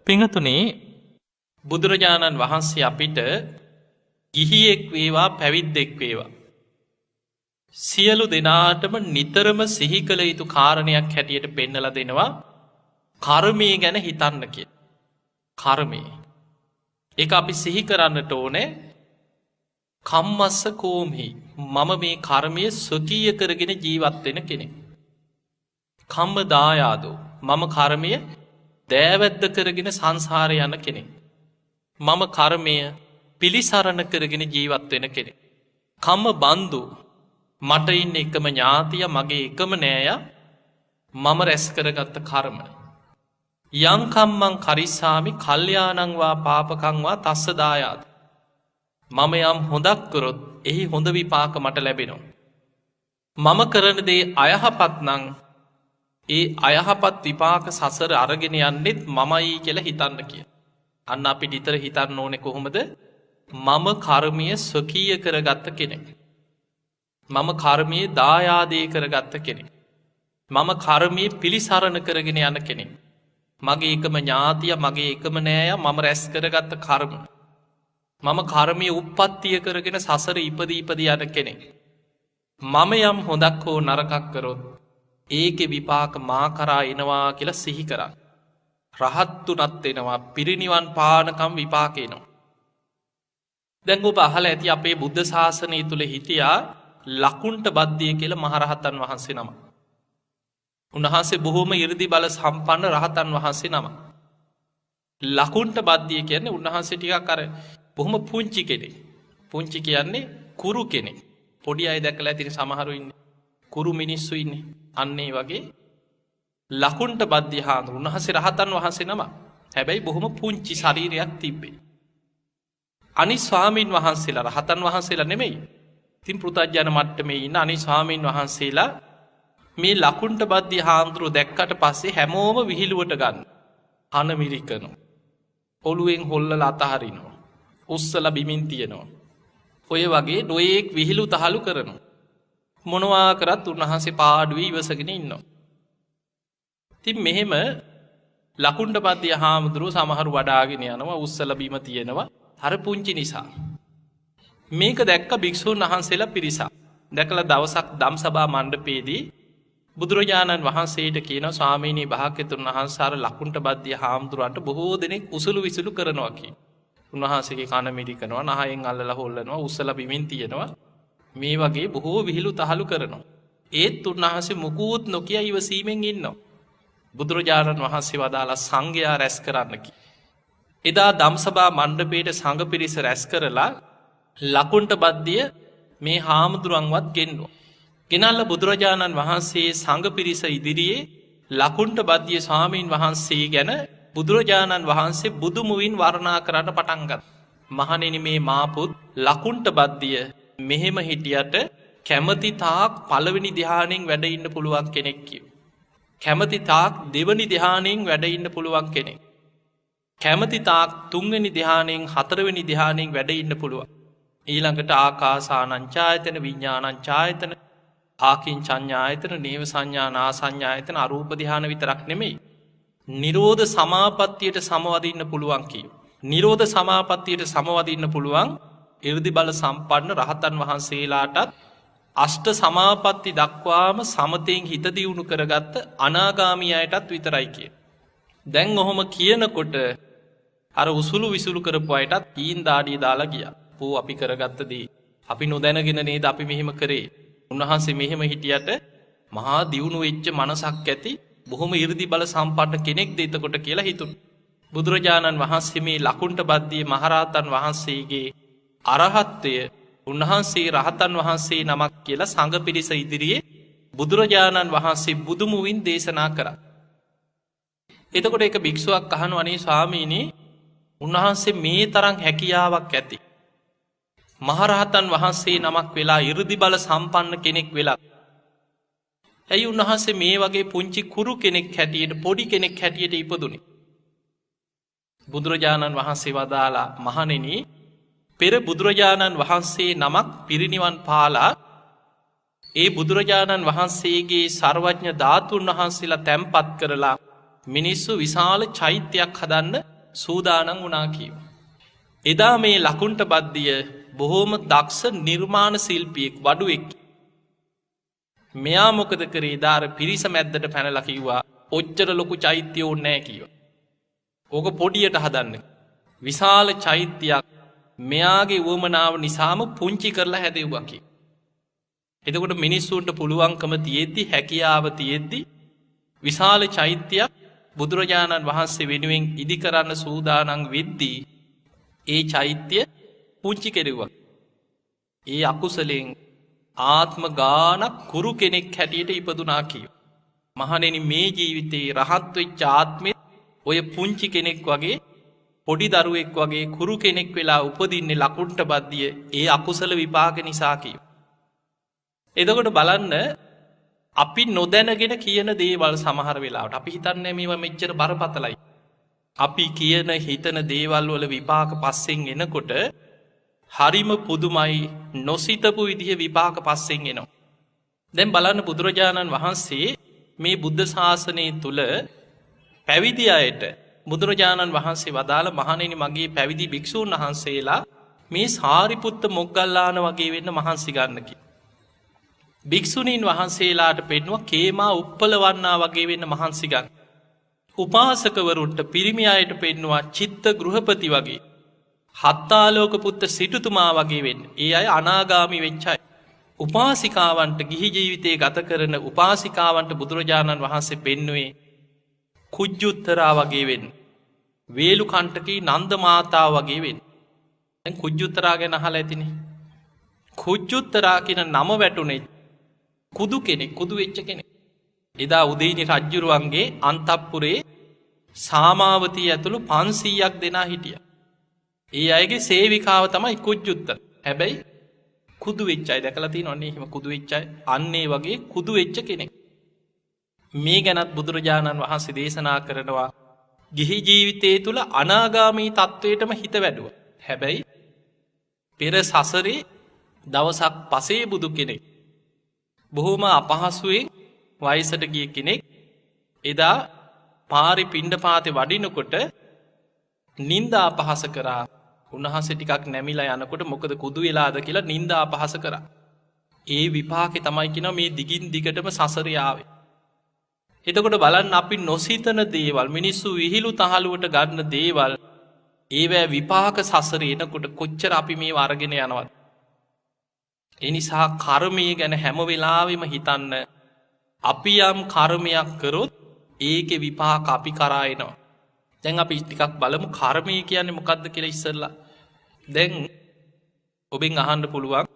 පිංහතුනේ බුදුරජාණන් වහන්සේ අපිට ගිහියෙක් වේවා පැවිද්දෙක් වේවා සියලු දෙනාටම නිතරම සිහි කළ යුතු කාරණයක් හැටියට පෙන්නල දෙනවා කර්මය ගැන හිතන්න කිය. කර්මය එක අපි සිහි කරන්නට ඕනේ කම්මස්ස කෝම්හි මම මේ කර්මය ස්වකීය කරගෙන ජීවත්වෙන කෙනෙ. කම්ම දායාදෝ මම කර්මය දෑවැද්ද කරගෙන සංසාරය යන කෙනෙ. මම කර්මය පිළිසරණ කරගෙන ජීවත්වෙන කෙනෙ. කම්ම බන්දු මට ඉන්න එකම ඥාතිය මගේ එකම නෑය මම රැස් කරගත්ත කර්ම. යංකම්මං කරිස්සාමි කල්්‍යයානංවා පාපකංවා තස්ස දායාද. මම යම් හොඳක් කරොත් එහි හොඳ විපාක මට ලැබෙනවා. මම කරන දේ අයහපත් නං ඒ අයහපත් විපාක සසර අරගෙන යන්නෙත් මමයි කියල හිතන්න කිය. අන්න අපි නිතර හිතන්න ඕනෙ කොහොමද මම කර්මය ස්වකීය කරගත්ත කෙනෙක්. මම කර්මයේ දායාදය කරගත්ත කෙනෙක්. මම කර්මය පිළිසරණ කරගෙන යන කෙනෙක්. මගේ එකම ඥාතිය මගේ එකම නෑය මම රැස් කරගත්ත කර්ම. මම කර්මය උප්පත්තිය කරගෙන සසර ඉපදීපද යන කෙනෙක්. මම යම් හොදක් හෝ නරකක් කරොත් ඒක විපාක මා කරා එනවා කියලා සිහි කරන්න. රහත්තු නත්වෙනවා පිරිනිවන් පානකම් විපාකේනවා. දැංගු පහල ඇති අපේ බුද්ධ ශාසනය තුළ හිටියා ලකුන්ට බද්ධිය කියල මහරහතන් වහන්සේ නම. උන්වහන්සේ බොහෝම ඉරදි බල සම්පන්න රහතන් වහන්සේ නම. ලකුන්ට බද්ධිය කියන්නේ උන්වහන්සේ ටිකක් කර බොහොම පුංචි කෙනෙ. පුංචි කියන්නේ කුරු කෙනෙ. පොඩි අයි දැකල ඇතින සමහරුඉන්න කුරු මිනිස්සු ඉන්නේ අන්නේ වගේ ලකුන්ට බද්ධිය හාන්දු උන්වහසේ රහතන් වහන්සේ නම හැබැයි බොහොම පුංචි ශරීරයක් තිබ්බේ. අනි ස්වාමීන් වහන්සේලා රහතන් වහන්සේලා නෙමෙයි තින් පෘතජ්ජන මට්ටමේ ඉන්න අනි ස්වාමීන් වහන්සේලා මේ ලකුන්ට බද්ධිය හාමුදුරුව දැක්කට පස්සේ හැමෝම විහිළුවට ගන්න හන මිරිකනු ඔළුවෙන් හොල්ලල අතහරිනවා උස්සල බිමින් තියනවා ඔය වගේ නොයෙක් විහිළු තහළු කරනු මොනවා කරත් උන්වහන්සේ පාඩුවී ඉවසගෙන ඉන්නවා. තින් මෙහෙම ලකුන්ට පද්ධිය හාමුදුරුව සමහරු වඩාගෙන යනවා උස්සල බිම තියෙනවා හර පුංචි නිසා. මේක දැක්ක භික්‍ෂූන් වහන්සේලා පිරිසා දැකළ දවසක් දම් සභා මණ්ඩපේදී බුදුරජාණන් වහන්සේට කියන ස්වාමීනී භාග්‍යතුන් වහන්සාර ලකුන්ට බද්ධිය හාමුදුරුවන්ට බොහෝ දෙනෙක් උසුළු විසුළු කරනවාකි. උන්වහන්සේගේ කන මිරිකනවා නහයෙන් අල්ලල හොල්ලනවා උස්සල බිමින් තියෙනවා මේ වගේ බොහෝ විහිළු තහළු කරනවා. ඒත් උන්වහන්සේ මුකුත් නොකිය ඉවසීමෙන් ඉන්නවා. බුදුරජාණන් වහන්සේ වදාලා සංඝයා රැස් කරන්නකි. එදා දම්සභා මණ්ඩපේට සංඝ පිරිස රැස් කරලා ලකුන්ට බද්ධිය මේ හාමුදුරුවන්වත් ගෙන්නවා. ගෙනල්ල බුදුරජාණන් වහන්සේ සංඝ පිරිස ඉදිරියේ ලකුන්ට බද්ධිය ස්වාමීන් වහන්සේ ගැන බුදුරජාණන් වහන්සේ බුදුමුවින් වර්ණා කරන්න පටන්ගත්. මහනෙන මේ මාපුත් ලකුන්ට බද්ධිය මෙහෙම හිටියට කැමති තාක් පළවෙනි දිහානෙන් වැඩඉන්න පුළුවන් කෙනෙක් කිය. කැමති තාක් දෙවනි දිහානෙන් වැඩඉන්න පුළුවන් කෙනෙක්. කැමති තාක් තුන්වැනි දිහානෙන් හතරවෙනි දිහානෙන් වැඩඉන්න පුළුවන්. ඊළඟට ආකාසානංචායතන විඤ්ඥානංචායතන ආකින් චඥායතන නේව සංඥානා සංඥායතන අරූපදිහාන විතරක් නෙමෙයි. නිරෝධ සමාපත්තියට සමවදින්න පුළුවන් කිය. නිරෝධ සමාපත්තියට සමවදින්න පුළුවන් ඉරදි බල සම්පන්න රහතන් වහන්සේලාටත් අෂ්ට සමාපත්ති දක්වාම සමතයෙන් හිත දියුණු කරගත්ත අනාගාමියයටත් විතරයි කිය. දැන් ඔහොම කියනකොට අර උසුළු විසුළු කරපු අයටත් කීන් දාඩිය දාලා ගිය පෝ අපි කරගත්තදී අපි නොදැනගෙන නේද අපි මෙහෙම කරේ. උන්වහන්සේ මෙහෙම හිටියට මහා දියුණු වෙච්ච මනසක් ඇති බොහොම ඉරදි බල සම්පන්න කෙනෙක් දෙතකොට කියලා හිතුන්. බුදුරජාණන් වහන්සේ මේ ලකුන්ට බද්ධිය මහරහතන් වහන්සේගේ අරහත්වය උන්වහන්සේ රහතන් වහන්සේ නමක් කියලා සංඝ පිරිස ඉදිරියේ බුදුරජාණන් වහන්සේ බුදුමුවින් දේශනා කරා. එතකොට එක භික්ෂුවක් අහනු අනේ ස්වාමීනී උන්වහන්සේ මේ තරම් හැකියාවක් ඇති. මහරහතන් වහන්සේ නමක් වෙලා ඉරදි බල සම්පන්න කෙනෙක් වෙලා. ඇයි උන්වහන්සේ මේ වගේ පුංචි කුරු කෙනෙක් හැටියට පොඩි කෙනෙක් හැටියට ඉපදුනේ. බුදුරජාණන් වහන්සේ වදාලා මහණෙනි පෙර බුදුරජාණන් වහන්සේ නමක් පිරිනිවන් පාලා ඒ බුදුරජාණන් වහන්සේගේ සර්වඥ ධාතුන් වහන්සේලා තැන්පත් කරලා මිනිස්සු විශාල චෛත්‍යයක් හදන්න සූදානන් වුණා කියව. එදා මේ ලකුන්ට බද්ධිය බොහෝම දක්ෂ නිර්මාණ ශිල්පියෙක් වඩුවෙක්. මෙයා මොකද කරේ දාර පිරිස මැද්දට පැනලා කිව්වා ඔච්චර ලොකු චෛත්‍ය ඕනේ නැහැ කිව්වා. ඕක පොඩියට හදන්න. විශාල චෛත්‍යයක් මෙයාගේ උවමනාව නිසාම පුංචි කරලා හැදෙව්වා කිව්වා. එතකොට මිනිස්සුන්ට පුළුවන්කම තියෙද්දි හැකියාව තියෙද්දි විශාල චෛත්‍යයක් බුදුරජාණන් වහන්සේ වෙනුවෙන් ඉදි කරන්න සූදානම් වෙද්දී ඒ චෛත්‍ය පුංචි කෙරෙව්වා. ඒ අකුසලෙන් ආත්ම ගානක් කුරු කෙනෙක් හැටියට ඉපදුනා කියව. මහණෙනි මේ ජීවිතේ රහත් වෙච්ච ආත්මෙත් ඔය පුංචි කෙනෙක් වගේ පොඩි දරුවෙක් වගේ කුරු කෙනෙක් වෙලා උපදින්නේ ලකුණ්ට බද්ධිය ඒ අකුසල විපාක නිසා කියව. එතකොට බලන්න අපි නොදැනගෙන කියන දේවල් සමහර වෙලාවට අපි හිතන්නේ මේවා මෙච්චර බරපතලයි. අපි කියන හිතන දේවල් වල විපාක පස්සෙන් එනකොට හරිම පුදුමයි නොසිතපු විදිහ විපාක පස්සෙන් එනවා. දැන් බලන්න බුදුරජාණන් වහන්සේ මේ බුද්ධ ශාසනය තුළ පැවිදි අයට බුදුරජාණන් වහන්සේ වදාළ මහණෙනි මගේ පැවිදි භික්ෂූන් වහන්සේලා මේ සාරිපුත්ත මොග්ගල්ලාන වගේ වෙන්න මහන්සි ගන්නකි. භික්ෂුණීන් වහන්සේලාට පෙන්නුව කේමා උප්පලවන්නා වගේ වෙන්න මහන්සි ගන්න. උපාසකවරුන්ට පිරිමි අයට පෙන්නවා චිත්ත ගෘහපති වගේ. හත්තාලෝක පුත්ත සිටුතුමා වගේ වෙන්න. ඒ අය අනාගාමි වෙච්චයි. උපාසිකාවන්ට ගිහි ජීවිතය ගත කරන උපාසිකාවන්ට බුදුරජාණන් වහන්සේ පෙන්නුවේ කුජ්ජුත්තරා වගේ වෙන්න. වේලු කණ්ටකී නන්ද මාතාව වගේ වෙන්න. දැන් කුජ්ජුත්තරා ගැන අහලා ඇතිනේ. කුජ්ජුත්තරා කියන නම වැටුනේ කුදු කෙනෙක්, කුදු වෙච්ච කෙනෙක්. එදා උදේනි රජ්ජුරුවන්ගේ අන්තප්පුරේ සාමාවතී ඇතුළු 500ක් දෙනා හිටිය. ඒ අයගේ සේවිකාව තමයි කුජ්ජුත්තර. හැබැයි කුදු වෙච්චයි දැකලා තියෙනවනේ එහෙම කුදු වෙච්චයි අන්නේ වගේ කුදු වෙච්ච කෙනෙක්. මේ ගැනත් බුදුරජාණන් වහන්සේ දේශනා කරනවා ගිහි ජීවිතයේ තුල අනාගාමී තත්වයටම හිත වැඩුවා. හැබැයි පෙර සසරේ දවසක් පසේ බුදු කෙනෙක් බොහොම අපහසුවෙන් වයසට ගිය කෙනෙක් එදා පාරි පිණ්ඩපාතේ වඩිනකොට නින්දා අපහාස කරා. උන්වහන්සේ ටිකක් නැමිලා යනකොට මොකද කුදු වෙලාද කියලා නින්දා අපහාස කරා. ඒ විපාකේ තමයි කියනවා මේ දිගින් දිගටම සසරේ ආවේ. එතකොට බලන්න අපි නොසිතන දේවල් මිනිස්සු විහිළු තහලුවට ගන්න දේවල් ඒවැ විපාක සසරේ එනකොට කොච්චර අපි මේව අරගෙන යනවද? ඒ නිසා කර්මය ගැන හැම වෙලාවෙම හිතන්න. අපි යම් කර්මයක් කරොත් ඒකේ විපාක අපි කරා එනවා. දැන් අපි ටිකක් බලමු කර්මය කියන්නේ මොකක්ද කියලා ඉස්සෙල්ලා. දැන් ඔබෙන් අහන්න පුළුවන්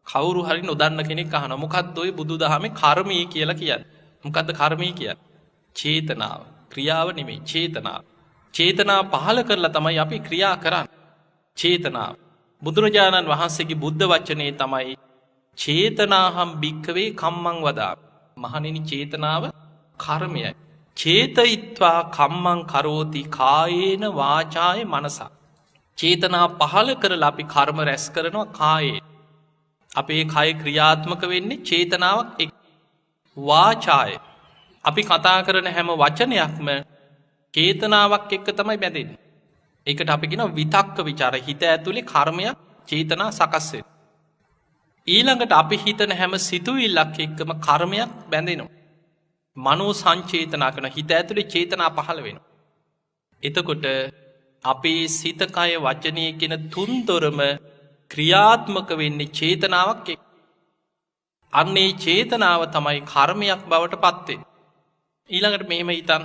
කවුරු හරි නොදන්න කෙනෙක් අහනවා මොකක්ද ඔය බුදුදහමේ කර්මය කියලා කියන්නේ? මොකක්ද කර්මය කියන්නේ? චේතනාව. ක්‍රියාව නෙමෙයි චේතනාව. චේතනාව පහළ කරලා තමයි අපි ක්‍රියා කරන්නේ. චේතනාව. බුදුරජාණන් වහන්සේගේ බුද්ධ වචනේ තමයි චේතනාහම් භික්ඛවේ කම්මං වදාමි. මහණෙනි චේතනාව කර්මයයි. චේතයිත්වා කම්මං කරෝති කායේන වාචාය මනසා. චේතනා පහළ කරලා අපි කර්ම රැස් කරනවා කායේ. අපේ කය ක්‍රියාත්මක වෙන්නේ චේතනාවක් එක්ක. වාචාය. අපි කතා කරන හැම වචනයක්ම චේතනාවක් එක්ක තමයි බැඳෙන්නේ. ඒකට අපි කියනවා විතක්ක ਵਿਚාර. හිත ඇතුලේ කර්මයක් චේතනා සකස් වෙනවා. ඊළඟට අපි හිතන හැම සිතුවිල්ලක් එක්කම කර්මයක් බැඳෙනවා. මනෝ සංචේතනා කරන හිත ඇතුලේ චේතනා පහළ වෙනවා. එතකොට අපේ සිත කය වචනය කියන තුන්දොරම ක්‍රියාත්මක වෙන්නේ චේතනාවක් එක්ක. අන්නේ චේතනාව තමයි කර්මයක් බවට පත් වෙන්නේ. ඊළඟට මෙහෙම හිතන්න.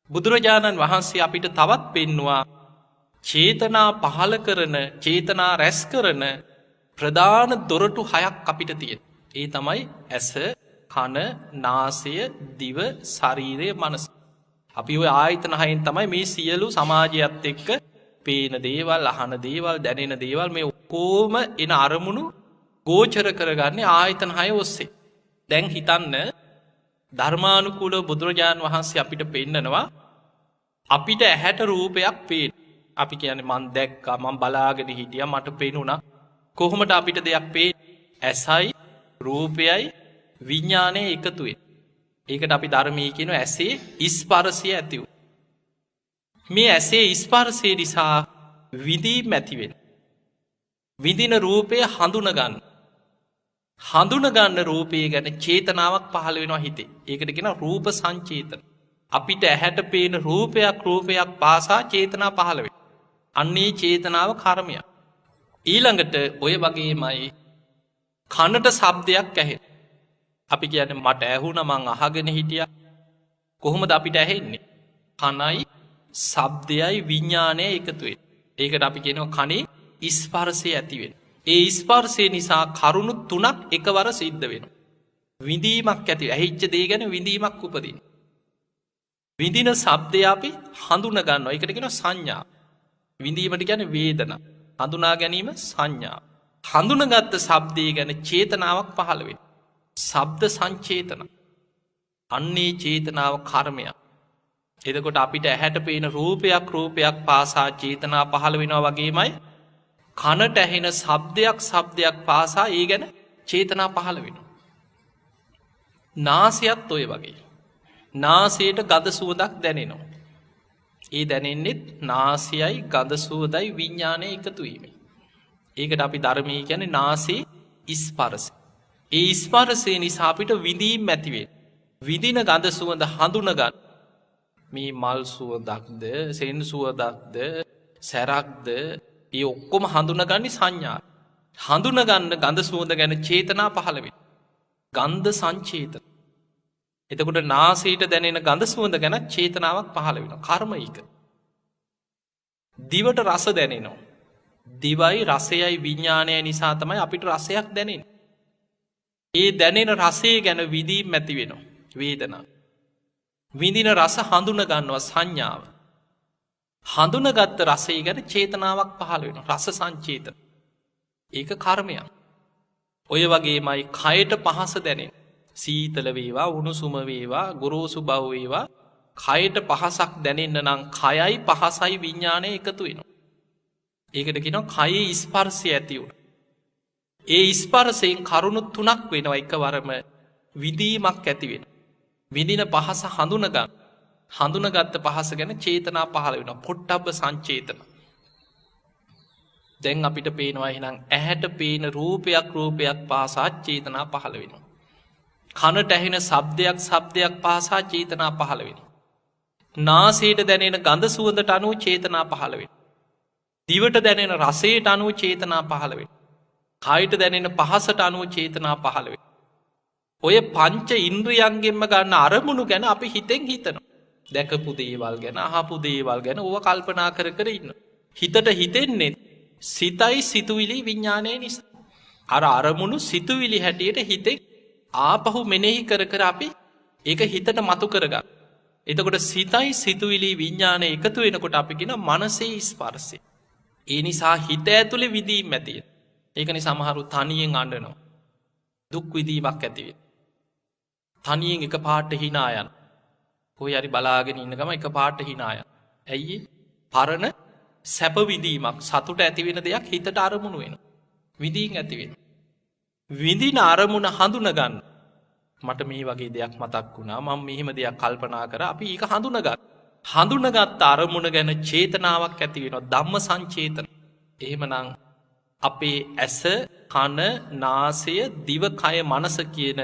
බුදුරජාණන් වහන්සේ අපිට තවත් පෙන්නවා චේතනා පහළ කරන චේතනා රැස් කරන ප්‍රධාන දොරටු 6ක් අපිට තියෙන. ඒ තමයි ඇස, කන, නාසය, දිව, ශරීරය, මනස. අපි ඔය ආයතන 6න් තමයි මේ සියලු සමාජයත් එක්ක පේන දේවල්, අහන දේවල්, දැනෙන දේවල් මේ ඔක්කොම එන අරමුණු ගෝචර කරගන්නේ ආයතන 6 ඔස්සේ. දැන් හිතන්න ධර්මානුකූලව බුදුරජාණන් වහන්සේ අපිට පෙන්නනවා අපිට ඇහැට රූපයක් පේන. අපි කියන්නේ මං දැක්කා, මං බලාගෙන හිටියා, මට පේනුණා. කොහොමද අපිට දෙයක් පේන්නේ? ඇසයි රූපයයි විඥානය එකතු වෙන. ඒකට අපි ධර්මයේ කියනවා ඇසේ ස්පර්ශය ඇති වූ. මේ ඇසේ ස්පර්ශය නිසා විඳීම් ඇතිවෙන. විඳින රූපය හඳුනගන්න. හඳුනගන්න රූපය ගැන චේතනාවක් පහළ වෙනවා හිතේ. ඒකට ගෙන රූප සංචේතන. අපිට ඇහැට පේන රූපයක් පාසා චේතනා පහළවෙන. අන්නේ චේතනාව කර්මයක්. ඊළඟට ඔය වගේමයි කනට සබ්දයක් ඇහෙන. අපි කියන මට ඇහුන මං අහගෙන හිටිය කොහොමද අපිට ඇහෙන්නේ. කනයි සබ්දයයි විඤ්ඥානය එකතුවෙන්. ඒකට අපි කියනවා කනේ ස්පර්සය ඇතිවෙන. ඒ ස්පර්සය නිසා කරුණු තුනක් එකවර සිද්ධ වෙන. විඳීමක් ඇති ඇහිච්ච දේ ගැන විඳීමක් උපදින්. විඳින සබ්දය අපි හඳුන ගන්න එකට කෙන සංඥා. විඳීමට ගැන වේදන හඳුනා ගැනීම සංඥා. හඳුනගත්ත සබ්දය ගැන චේතනාවක් පහළවෙන. සබ්ද සංචේතන. අන්නේ චේතනාව කර්මයක්. එදකොට අපිට ඇහැට පේන රූපයක් පාසා චේතනා පහළ වෙනවා වගේමයි කනට ඇහෙන සබ්දයක් පාසා ඒ ගැන චේතනා පහළ වෙන. නාසයත් ඔය වගේ. නාසයට ගද සුවදක් දැනෙනවා. ඒ දැනෙන්නෙත් නාසයයි ගද සුවදයි විඤ්ඥානය එකතුවීම. ඒකට අපි ධර්මී ගැන නාසේ ස්පරස. ඒ ස්පරසය නිසා අපිට විඳීම් ඇතිවේ. විදින ගඳ සුවඳ හඳුනගන්න. මේ මල් සුවදක්ද සෙන් සුවදක්ද සැරක්ද ඒ ඔක්කොම හඳුනගන්නේ සංඥා. හඳුනගන්න ගඳ සුවඳ ගැන චේතනා පහළවෙන. ගන්ධ සංචේතන. එතකොට නාසයට දැනෙන ගඳ සුවඳ ගැන චේතනාවක් පහළ වෙන කර්මයික. දිවට රස දැනෙනවා. දිවයි රසයයි විඤ්ඥානය නිසා තමයි අපිට රසයක් දැනෙන. ඒ දැනෙන රසේ ගැන විදීම් ඇති වෙනවා. වේදනා. විඳින රස හඳුන ගන්නවා සංඥාව. හඳුනගත්ත රසේ ගැන චේතනාවක් පහළ වෙන රස සංචේතන. ඒක කර්මයක්. ඔය වගේමයි කයට පහස දැනෙන. සීතල වේවා උණුසුම වේවා ගොරෝසු බව වේවා කයට පහසක් දැනෙන්න නම් කයයි පහසයි විඤ්ඥානය එකතු වෙනවා. ඒකට කියන කයේ ස්පර්සය ඇතිවුණ. ඒ ස්පර්සයෙන් කරුණු තුනක් වෙනවා එක වරම විදීමක් ඇතිවෙන. විදින පහස හඳුනගන්න හඳුනගත්ත පහස ගැන චේතනා පහළ වෙන පොට්ටබ්බ සංචේතන. දැන් අපිට පේනවා හිනම් ඇහැට පේන රූපයක් පාසා චේතනා පහළ වෙනවා. කනට ඇහෙන සබ්දයක් පාසා චේතනා පහළ වෙන. නාසයට දැනෙන ගඳ සුවඳට අනුව චේතනා පහළ වෙන. දිවට දැනෙන රසයට අනුව චේතනා පහළ වෙන. කයට දැනෙන පහසට අනුව චේතනා පහළ වෙන. ඔය පංච ඉන්ද්‍රියන්ගෙන්ම ගන්න අරමුණු ගැන අපි හිතෙන් හිතනවා. දැකපු දේවල් ගැන අහපු දේවල් ගැන ඕව කල්පනා කර ඉන්න. හිතට හිතෙන්නේ සිතයි සිතුවිලි විඤ්ඥානය නිසා. අර අරමුණු සිතුවිලි හැටියට හිතෙක් ආපහු මෙනෙහි කර අපි ඒක හිතට මතු කරගන්න. එතකොට සිතයි සිතුවිලි විඤ්ඥානය එකතු වෙනකොට අපිගෙන මනසේ ස්පර්සය. ඒ නිසා හිත ඇතුළේ විදීම් ඇතිය. ඒකනි සමහරු තනියෙන් අඩනවා. දුක් විදීමක් ඇතිවේ. තනියෙන් එක පාට හිනායන් කොයි අරි බලාගෙන ඉන්නගම එක පාට හිනාය. ඇයි පරණ සැපවිදීමක් සතුට ඇතිවෙන දෙයක් හිතට අරමුණු වෙන. විදීන් ඇතිවෙන. විදින අරමුණ හඳුනගන්න මට මේ වගේ දෙයක් මතක් වුණා මං මෙහෙම දෙයක් කල්පනා කර අපි ඒක හඳුනගත්. හඳුනගත් අරමුණ ගැන චේතනාවක් ඇතිවෙන ධම්ම සංචේතන. එහෙමනං අපේ ඇස කන නාසය දිවකය මනස කියන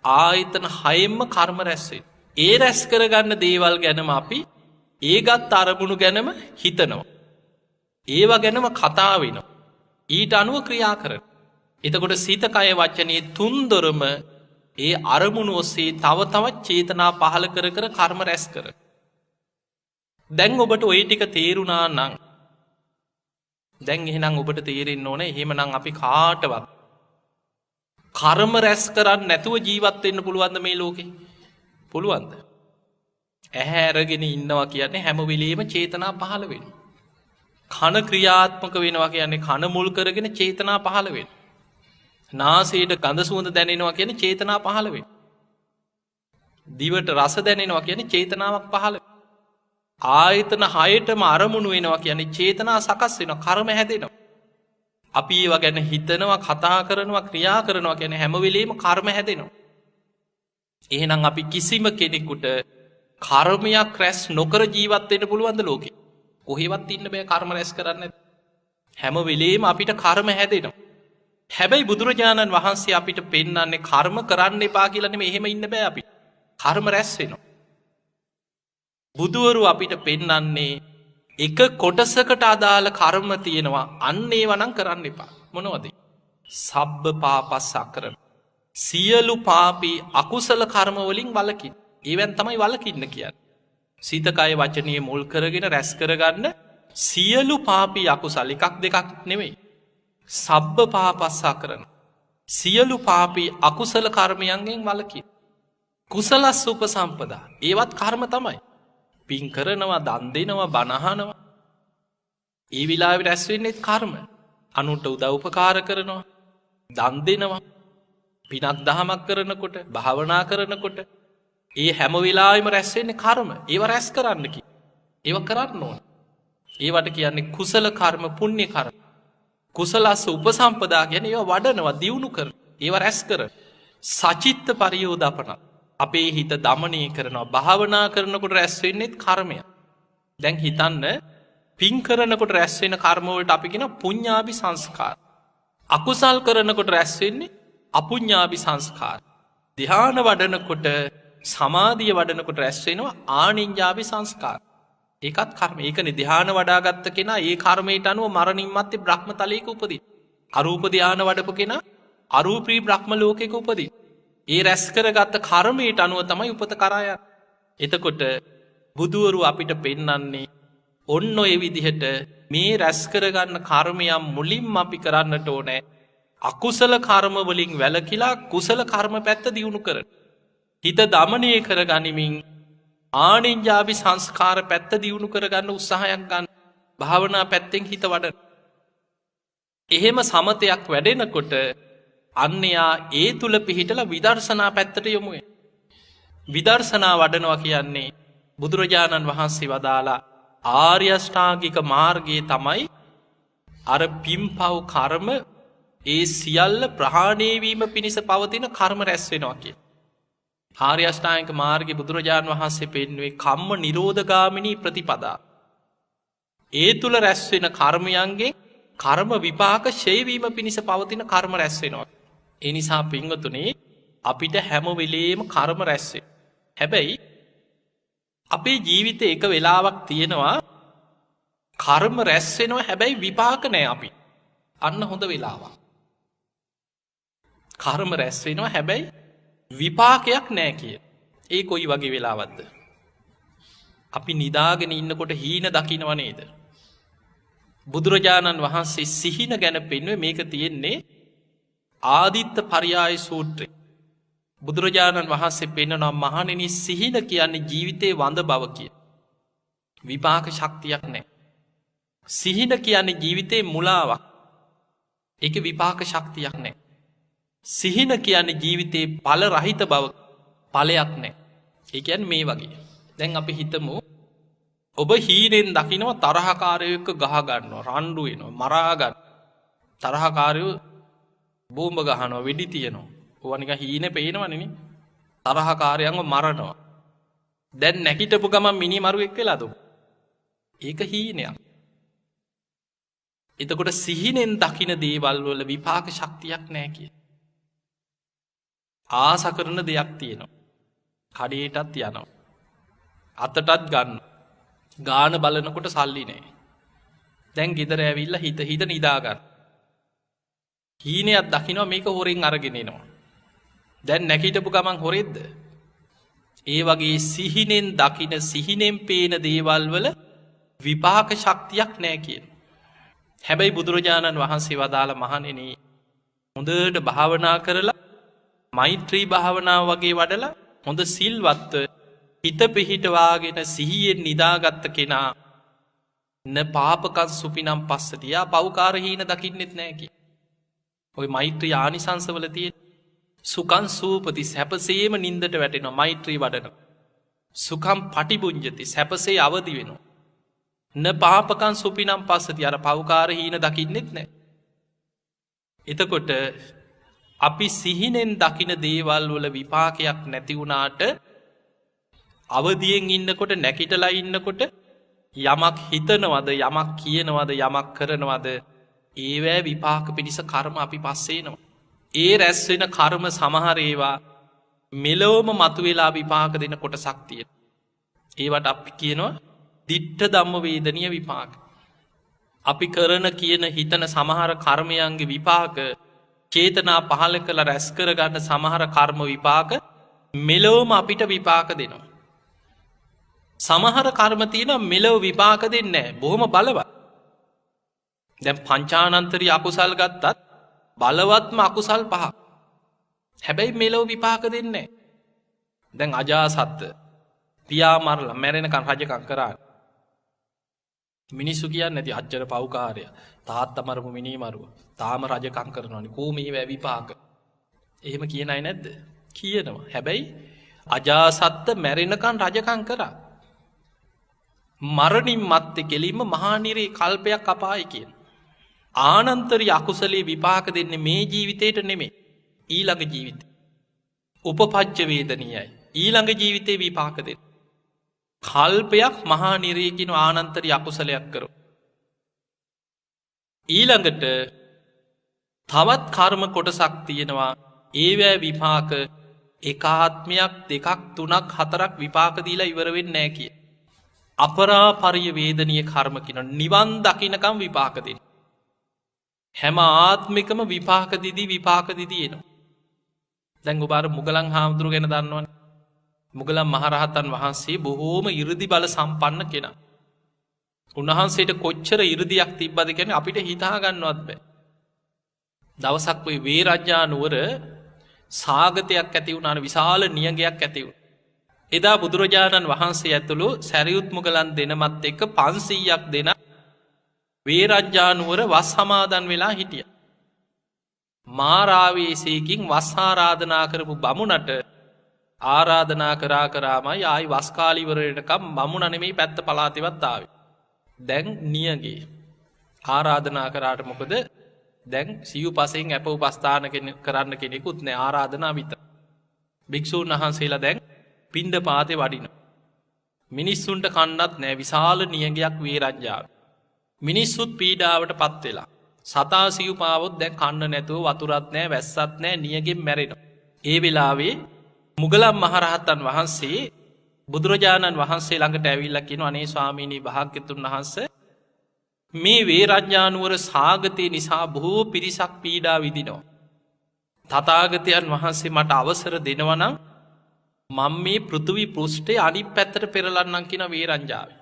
ආයතන හයෙන්ම කර්ම රැස්වේ. ඒ රැස් කරගන්න දේවල් ගැනම අපි ඒගත් අරමුණු ගැනම හිතනවා. ඒවා ගැනම කතා වෙනවා. ඊට අනුව ක්‍රියා කරන. එතකොට සිතකය වච්චනය තුන්දොරම ඒ අරමුණු ඔස්සේ තව තවත් චේතනා පහල කර කර්ම රැස් කර. දැන් ඔබට ඔය ටික තේරුණා නං දැන් එහෙනම් ඔබට තේරෙන්න ඕන එහෙමනම් අපි කාටවත් කර්ම රැස් කරන්න නැතුව ජීවත්වෙන්න පුළුවන්ද මේ ලෝකෙ පුළුවන්ද. ඇහැ ඇරගෙන ඉන්නවා කියන්නේ හැමවිලීම චේතනා පහළ වෙන. කන ක්‍රියාත්මක වෙනවා කියන්නේ කන මුල් කරගෙන චේතනා පහළ වෙන. නාසයට ගඳ සුවඳ දැනෙනවා කියන චේතනා පහළ වෙන. දිවට රස දැනෙනවා කියන චේතනාවක් පහළ වෙන. ආයතන හයටම අරමුණු වෙනවා කියන්නේ චේතනා සකස් වෙන කර්ම හැදෙනවා. අපි ඒවා ගැන හිතනවා කතා කරනවා ක්‍රියා කරනවා කියන හැමවෙලේම කර්ම හැදෙනවා. එහෙනම් අපි කිසිම කෙනෙකුට කර්මයක් රැස් නොකර ජීවත්වයට පුළුවන්ද ලෝකෙ කොහෙවත් ඉන්න බෑ කර්ම රැස් කරන්න. හැම වෙලේම අපිට කර්ම හැදෙනවා. හැබැයි බුදුරජාණන් වහන්සේ අපිට පෙන්වන්නේ කර්ම කරන්න එපා කියලා නෙමෙයි. එහෙම ඉන්න බෑ අපිට. කර්ම රැස් වෙනවා. බුදුවරු අපිට පෙන්වන්නේ එක කොටසකට අදාළ කර්ම තියෙනවා. අන්න ඒව නම් කරන්න එපා. මොනවද? සබ්බ පාපස් අකරණ. සියලු පාපී අකුසල කර්ම වලින් වළකින්න. ඒවෙන් තමයි වළකින්න කියන්නේ. සිත කය වචනය මුල් කරගෙන රැස් කරගන්න සියලු පාපී අකුසල එකක් දෙකක් නෙමෙයි. සබ්බ පාපස් අකරණ. සියලු පාපී අකුසල කර්මයන්ගෙන් වළකින්න. කුසලස් උපසම්පදා. ඒවත් කර්ම තමයි. පින් කරනවා, දන් දෙනවා, බණ අහනවා. ඒ විලාවේ රැස් වෙන්නේත් කර්ම. අනුන්ට උදව් උපකාර කරනවා, දන් දෙනවා, පිනක් දහමක් කරනකොට, භාවනා කරනකොට ඒ හැම වෙලාවෙම රැස් වෙන්නේ කර්ම. ඒව රැස් කරන්න කි. ඒව කරන්න ඕන. ඒවට කියන්නේ කුසල කර්ම, පුණ්‍ය කර්ම. කුසලස්ස උපසම්පදා කියන්නේ ඒවා වඩනවා, දියුණු කරන. ඒව රැස් කර. සචිත්ත පරියෝදපන. අපේ හිත දමනය කරනවා. භාවනා කරනකොට රැස් වෙන්නේත් කර්මය. දැන් හිතන්න පින් කරනකොට රැස් වෙන කර්ම වලට අපි කියන පුඤ්ඤාභි සංස්කාර. අකුසල් කරනකොට රැස් වෙන්නේ අපුඤ්ඤාභි සංස්කාර. ධ්‍යාන වඩනකොට, සමාධිය වඩනකොට රැස් වෙනවා ආනිඤ්ඤාභි සංස්කාර. ඒකත් කර්ම. ඒකනේ ධ්‍යාන වඩාගත්ත කෙනා ඒ කර්මයට අනුව මරණින් මත්තේ බ්‍රහ්ම තලයක උපදින. අරූප ධ්‍යාන වඩපු කෙනා අරූපී බ්‍රහ්ම ලෝකයක උපදින. ඒ රැස් කරගත්ත කර්මයට අනුව තමයි උපත කරා යන්නේ. එතකොට බුදුවරු අපිට පෙන්වන්නේ ඔන්න ඔය විදිහට මේ රැස් කරගන්න කර්මයන් මුලින්ම අපි කරන්නට ඕනේ අකුසල කර්ම වලින් වැළකීලා කුසල කර්ම පැත්ත දියුණු කරන. හිත දමනය කරගනිමින් ආනිඤ්ඤාභි සංස්කාර පැත්ත දියුණු කරගන්න උත්සාහයක් ගන්න. භාවනා පැත්තෙන් හිත වඩන. එහෙම සමතයක් වැඩෙනකොට අන්‍යයා ඒ තුල පිහිටලා විදර්ශනා පැත්තට යොමු වෙනවා. විදර්ශනා වඩනවා කියන්නේ බුදුරජාණන් වහන්සේ වදාලා ආර්ය අෂ්ටාංගික මාර්ගයේ තමයි අර පිම්පව් කර්ම ඒ සියල්ල ප්‍රහාණය වීම පිණිස පවතින කර්ම රැස් වෙනවා කිය. ආර්ය අෂ්ටාංගික මාර්ගයේ බුදුරජාණන් වහන්සේ පෙන්වුවේ කම්ම නිරෝධගාමිනී ප්‍රතිපදා. ඒ තුල රැස් වෙන කර්මයන්ගේ කර්ම විපාක ඡය වීම පිණිස පවතින කර්ම රැස් වෙනවා. ඒ නිසා පින්වතුනි අපිට හැම වෙලේම කර්ම රැස් වෙනවා. හැබැයි අපේ ජීවිතේ එක වෙලාවක් තියෙනවා කර්ම රැස් වෙනවා හැබැයි විපාක නැහැ අපි. අන්න හොඳ වෙලාවක්. කර්ම රැස් වෙනවා හැබැයි විපාකයක් නැහැ කිය. ඒ කොයි වගේ වෙලාවක්ද? අපි නිදාගෙන ඉන්නකොට හීන දකින්නව නේද? බුදුරජාණන් වහන්සේ සිහින ගැන පෙන්වුවේ මේක තියෙන්නේ ආදිත්ත පරියාය සූත්‍රයේ. බුදුරජාණන් වහන්සේ පෙන්වනවා මහණෙනි සිහින කියන්නේ ජීවිතේ වඳ බව කිය. විපාක ශක්තියක් නැහැ. සිහින කියන්නේ ජීවිතේ මුලාවක්. ඒකේ විපාක ශක්තියක් නැහැ. සිහින කියන්නේ ජීවිතේ ඵල රහිත බව, ඵලයක් නැහැ. ඒ කියන්නේ මේ වගේ. දැන් අපි හිතමු ඔබ හීනෙන් දකින්න තරහකාරයෙක් එක්ක ගහ ගන්නවා, රණ්ඩු වෙනවා, මරා ගන්න. තරහකාරයෝ බෝම්බ ගහනවා, වෙඩි තියනවා. ඕවා නිකන් හීනේ පේනවනේ නේ. තරහකාරයන්ව මරනවා. දැන් නැගිටපු ගමන් මිනි මරුවෙක් වෙලාද? ඒක හීනයක්. එතකොට සිහිනෙන් දකින දේවල් වල විපාක ශක්තියක් නැහැ කිය. ආස කරන දෙයක් තියෙනවා. කඩේටත් යනවා. අතටත් ගන්න. ගාන බලනකොට සල්ලි නැහැ. දැන් ගෙදර ඇවිල්ලා හිත නිදා ගන්න. හීනයක් දකින්න මේක හොරෙන් අරගෙන එනවා. දැන් නැගිටපු ගමන් හොරෙද්ද? ඒ වගේ සිහිනෙන් දකින සිහිනෙන් පේන දේවල් වල විපාක ශක්තියක් නැහැ කියන. හැබැයි බුදුරජාණන් වහන්සේ වදාළ මහණෙනි හොඳට භාවනා කරලා මෛත්‍රී භාවනාව වගේ වඩලා හොඳ සිල්වත්ව හිත පිහිටවාගෙන සිහියෙන් නිදාගත්ත කෙනා න පාපකං සුපිනම් පස්සතිය පව්කාර හීන දකින්නෙත් නැහැ කිය. ඔය මෛත්‍රී ආනිසංසවල තියෙන සුඛං සූපති සැපසේම නින්දට වැටෙනවා මෛත්‍රී වඩනවා. සුඛං පටිබුඤ්ජති සැපසේ අවදි වෙනවා. න පාපකං සුපිනම් පස්සති අර පව්කාර හීන දකින්නෙත් නැහැ. එතකොට අපි සිහිනෙන් දකින දේවල් වල විපාකයක් නැති වුණාට අවදියෙන් ඉන්නකොට නැකිටලා ඉන්නකොට යමක් හිතනවද යමක් කියනවද යමක් කරනවද ඒවෑ විපාක පිණිස කර්ම අපි පස්සේනවා. ඒ රැස්වෙන කර්ම සමහරේවා මෙලෝම මතු වෙලා විපාක දෙන කොට සක්තිය. ඒවට අපි කියනවා දිට්ට දම්ම වේදනය විපාක. අපි කරන කියන හිතන සමහර කර්මයන්ගේ විපාක චේතනා පහල කළ රැස් කරගන්න සමහර කර්ම විපාක මෙලෝම අපිට විපාක දෙනවා. සමහර කර්ම තියෙන මෙලොව විපාක දෙන්නේ බොහොම බලවත්. දැන් පංචානන්තරී අකුසල් ගත්තත් බලවත්ම අකුසල් පහ. හැබැයි මෙලොව විපාක දෙන්නේ. දැන් අජාසත්ත පියා මරලා මැරෙනකන් රජකම් කරා. මිනිස්සු කියන්නේ නැති අච්චර පව්කාරය. තාත්තා මරපු මිනී මරුව. තාම රජකම් කරනවනේ. කො මේ විපාක. එහෙම කියන අය නැද්ද? කියනවා. හැබැයි අජාසත්ත මැරෙනකන් රජකම් කරා. මරණින් මත්තේ කෙලින්ම මහානිරේ කල්පයක් අපායි කියන. ආනන්තරී අකුසලේ විපාක දෙන්නේ මේ ජීවිතේට නෙමෙයි. ඊළඟ ජීවිතේ. උපපච්ච වේදනීයයි. ඊළඟ ජීවිතේ විපාක දෙන්න. කල්පයක් මහානිරේ කියන ආනන්තරී අකුසලයක් කරෝ. ඊළඟට තවත් කර්ම කොටසක් තියෙනවා. ඒවැ විපාක එකාත්මයක් දෙකක් තුනක් හතරක් විපාක දීලා ඉවර වෙන්නේ නැහැ කිය. අපරාපරිය වේදනීය කර්ම කියන නිවන් දකින්නකම් විපාක දෙන්න. හැම ආත්මිකම විපාක දිදී විපාක දිදී එනවා. දැන් ඔබ අර මුගලන් හාමුදුරුවෝ ගැන දන්නවනේ. මුගලන් මහරහතන් වහන්සේ බොහෝම 이르දි බල සම්පන්න කෙනා. උන්වහන්සේට කොච්චර 이르දියක් තිබ්බද කියන්නේ අපිට හිතා ගන්නවත් බෑ. දවසක් ওই වේරජ්ජා නුවර සාගතයක් ඇති වුණාන විශාල නියඟයක් ඇති වුණා. එදා බුදුරජාණන් වහන්සේ ඇතුළු සැරියුත් මුගලන් දෙනමත් එක්ක 500ක් දෙනා වේරජ්ජා නුවර වස් සමාදන් වෙලා හිටිය. මාරාවේශයකින් වස් ආරාධනා කරපු බමුණට ආරාධනා කරාමයි ආයි වස් කාලය ඉවර වෙනකම් බමුණ නෙමෙයි පැත්ත පළාතෙවත් ආවේ. දැන් නියගේ ආරාධනා කරාට මොකද? දැන් සිව්පසෙන් අප උපස්ථාන කරන්න කෙනෙකුත් නෑ. ආරාධනා විතර. භික්ෂූන් වහන්සේලා දැන් පිණ්ඩපාතේ වඩිනවා. මිනිස්සුන්ට කන්නත් නෑ. විශාල නියගයක් වේරජ්ජාව. මිනිස්සුත් පීඩාවට පත් වෙලා. සතා සිව්පාවොත් දැන් කන්න නැතුව වතුරත් නෑ වැස්සත් නෑ නියගෙන් මැරෙනවා. ඒ වෙලාවේ මුගලන් මහරහතන් වහන්සේ බුදුරජාණන් වහන්සේ ළඟට ඇවිල්ලා කියනවා අනේ ස්වාමීනි භාග්‍යතුන් වහන්සේ මේ වේරජ්ජා නුවර සාගතේ නිසා බොහෝ පිරිසක් පීඩා විඳිනවා. තථාගතයන් වහන්සේ මට අවසර දෙනවා නම් මම මේ පෘථිවි පෘෂ්ඨයේ අනිත් පැත්තට පෙරලන්නම් කියන වේරංජාවේ.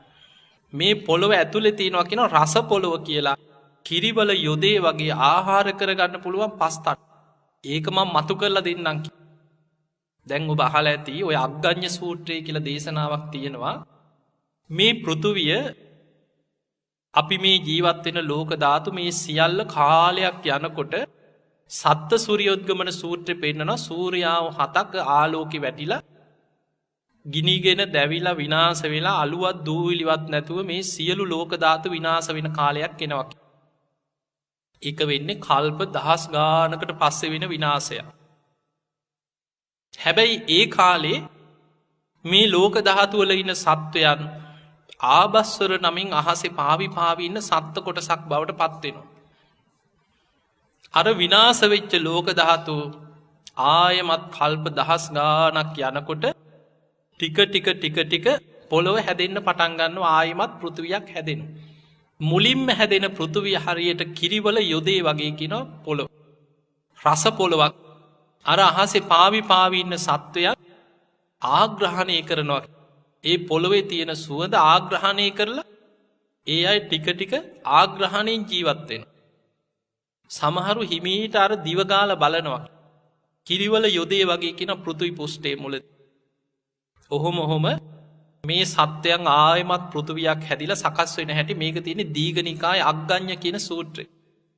මේ පොළොව ඇතුලේ තියෙනවා කියන රස පොළොව කියලා කිරිවල යොදේ වගේ ආහාර කරගන්න පුළුවන් පස්තක්. ඒක මම මතු කරලා දෙන්නම්. දැන් ඔබ අහලා ඇති ඔය අග්ගඤ්ඤ සූත්‍රය කියලා දේශනාවක් තියෙනවා. මේ පෘථුවිය අපි මේ ජීවත් වෙන ලෝක ධාතු මේ සියල්ල කාලයක් යනකොට සත්ත්ව සූර්යෝද්ගමන සූත්‍රය පෙන්නනවා. සූර්යාව 7ක් ආලෝකෙ වැටිලා ගිනිගෙන දැවිලා විනාශ වෙලා අලුවත් දූවිලිවත් නැතුව මේ සියලු ලෝක ධාතු විනාශ වෙන කාලයක් එනවා. ඒක වෙන්නේ කල්ප දහස් ගානකට පස්සේ වෙන විනාශයක්. හැබැයි ඒ කාලේ මේ ලෝක ධාතු වල ඉන්න සත්වයන් ආබස්වර නමින් අහසේ පාවි ඉන්න සත්ත්ව කොටසක් බවට පත් වෙනවා. අර විනාශ වෙච්ච ලෝක ධාතු ආයමත් කල්ප දහස් ගානක් යනකොට ටික පොළොව හැදෙන්න පටන් ගන්නවා. ආයමත් පෘථිවියක් හැදෙනවා. මුලින්ම හැදෙන පෘථිවිය හරියට කිරිවල යොදේ වගේ කියනවා පොළොව. රස පොළොවක් අර අහසේ පාවි ඉන්න සත්වයන් ආග්‍රහණය කරනවා. ඒ පොළොවේ තියෙන සුවඳ ආග්‍රහණය කරලා ඒ අය ටික ආග්‍රහණයෙන් ජීවත් වෙනවා. සමහරු හිමීට අර දිවගාල බලනවා. කිරිවල යොදේ වගේ කියන පෘථිවි පුෂ්ඨයේ මුල. ඔහොම මේ සත්‍යයන් ආයමත් පෘථිවියක් හැදිලා සකස් වෙන හැටි මේක තියෙන්නේ දීඝනිකායේ අග්ගඤ්ඤ කියන සූත්‍රය.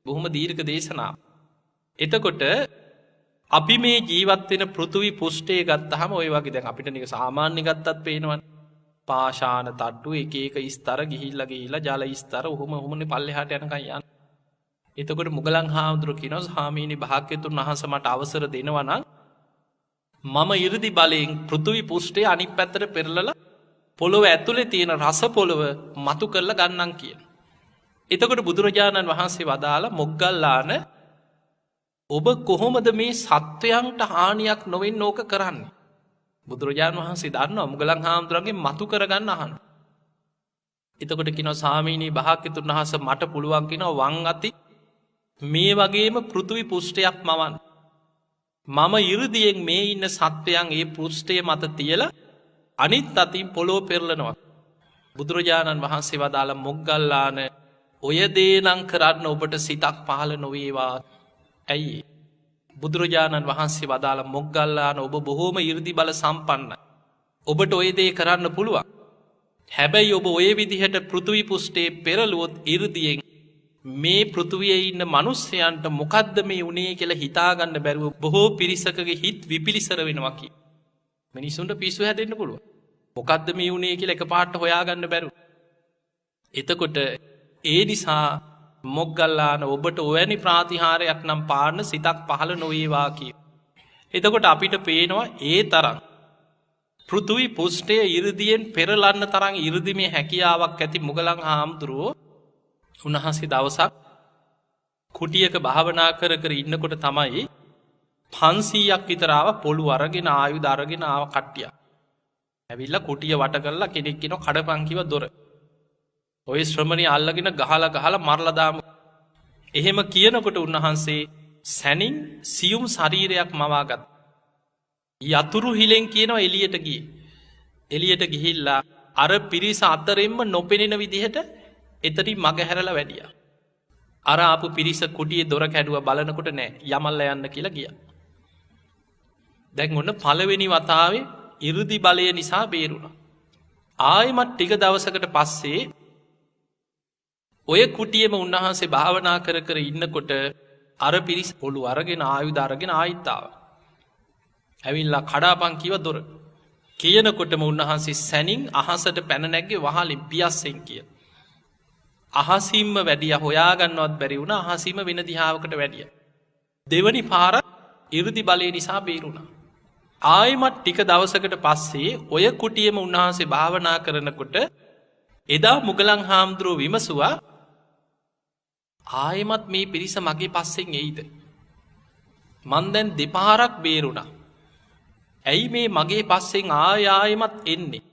බොහොම දීර්ඝ දේශනාවක්. එතකොට අපි මේ ජීවත් වෙන පෘථිවි පුෂ්ඨය ගත්තාම ওই වගේ දැන් අපිට නික සාමාන්‍ය ගත්තත් පේනවනේ. පාෂාණ තට්ටු එක ස්තර ගිහිල්ලා ජල ස්තර ඔහොමනේ පල්ලෙහාට යනකම් යන. එතකොට මුගලන් හාමුදුරුවෝ කියනවා ස්වාමීනි භාග්‍යතුන් වහන්සේ මට අවසර දෙනවා නම් මම 이르දි බලයෙන් පෘථිවි පුෂ්ඨයේ අනිත් පැත්තට පෙරලලා පොළොව ඇතුලේ තියෙන රස පොළොව මතු කරලා ගන්නම් කියන. එතකොට බුදුරජාණන් වහන්සේ වදාලා මොග්ගල්ලාන ඔබ කොහොමද මේ සත්වයන්ට හානියක් නොවෙන්න ඕක කරන්නේ? බුදුරජාණන් වහන්සේ දන්නවා මුගලන් හාමුදුරන්ගේ මතු කරගන්න අහන. එතකොට කියනවා ස්වාමීනි භාග්‍යතුන් වහන්සේ මට පුළුවන් කියනවා වම් අති මේ වගේම පෘථිවි පුෂ්ඨයක් මවන්න. මම 이르දියෙන් මේ ඉන්න සත්වයන් ඒ පෘෂ්ඨය මත තියලා අනිත් අතින් පොළොව පෙරලනවා. බුදුරජාණන් වහන්සේ වදාලා මොග්ගල්ලාන ඔය දේ නම් කරන්න ඔබට සිතක් පහළ නොවේවා. ඇයි? බුදුරජාණන් වහන්සේ වදාලා මොග්ගල්ලාන ඔබ බොහෝම 이르දි බල සම්පන්නයි. ඔබට ඔය දේ කරන්න පුළුවන්. හැබැයි ඔබ ඔය විදිහට පෘථිවි පුෂ්ඨයේ පෙරළුවොත් 이르දියෙන් මේ පෘථිවියේ ඉන්න මිනිස්සයන්ට මොකද්ද මේ උනේ කියලා හිතාගන්න බැරුව බොහෝ පිරිසකගේ හිත විපිලිසර වෙනවා කිය. මිනිසුන්ට පිස්සු හැදෙන්න පුළුවන්. මොකද්ද මේ උනේ කියලා එකපාරට හොයාගන්න බැරුව. එතකොට ඒ නිසා මොග්ගල්ලාන ඔබට ඔවැනි ප්‍රාතිහාරයක් නම් පාන්න සිතක් පහළ නොවේවා කිය. එතකොට අපිට පේනවා ඒ තරම් පෘථිවි පුෂ්ඨයේ 이르දියෙන් පෙරලන්න තරම් 이르දිමේ හැකියාවක් ඇති මුගලන් හාමුදුරුවෝ උන්වහන්සේ දවසක් කුටියක භාවනා කර කර ඉන්නකොට තමයි 500ක් විතර ආව පොළු අරගෙන ආයුධ අරගෙන ආව කට්ටිය. ඇවිල්ලා කුටිය වට කරලා කෙනෙක් කියනවා කඩපන් කිව්ව දොර. ඔය ශ්‍රමණී අල්ලගෙන ගහලා මරලා දාමු. එහෙම කියනකොට උන්වහන්සේ සැනින් සියුම් ශරීරයක් මවාගත්. යතුරු හිලෙන් කියනවා එළියට ගියේ. එළියට ගිහිල්ලා අර පිරිස අතරින්ම නොපෙනෙන විදිහට එතරින් මග හැරලා වැඩියා. අර ආපු පිරිස කුටියේ දොර කැඩුවා බලනකොට නෑ යමල්ලා යන්න කියලා ගියා. දැන් ඔන්න පළවෙනි වතාවේ 이르දි බලය නිසා බේරුණා. ආයෙමත් ටික දවසකට පස්සේ ඔය කුටියේම උන්වහන්සේ භාවනා කර කර ඉන්නකොට අර පිරිස පොළු අරගෙන ආයුධ අරගෙන ආයිත් ආවා. ඇවිල්ලා කඩාපන් කිව්ව දොර. කියනකොටම උන්වහන්සේ සැනින් අහසට පැන නැග්ගේ වහලින් පියස්සෙන් කිය. අහසින්ම වැඩියා හොයාගන්නවත් බැරි වුණා. අහසින්ම වෙන දිහාවකට වැඩියා. දෙවනි පාරත් 이르දි බලය නිසා බේරුණා. ආයෙමත් ටික දවසකට පස්සේ ඔය කුටියේම උන්වහන්සේ භාවනා කරනකොට එදා මුගලන් හාමුදුරුවෝ විමසුවා ආයෙමත් මේ පිරිස මගේ පස්සෙන් එයිද? මන් දැන් දෙපාරක් බේරුණා. ඇයි මේ මගේ පස්සෙන් ආයෙමත් එන්නේ?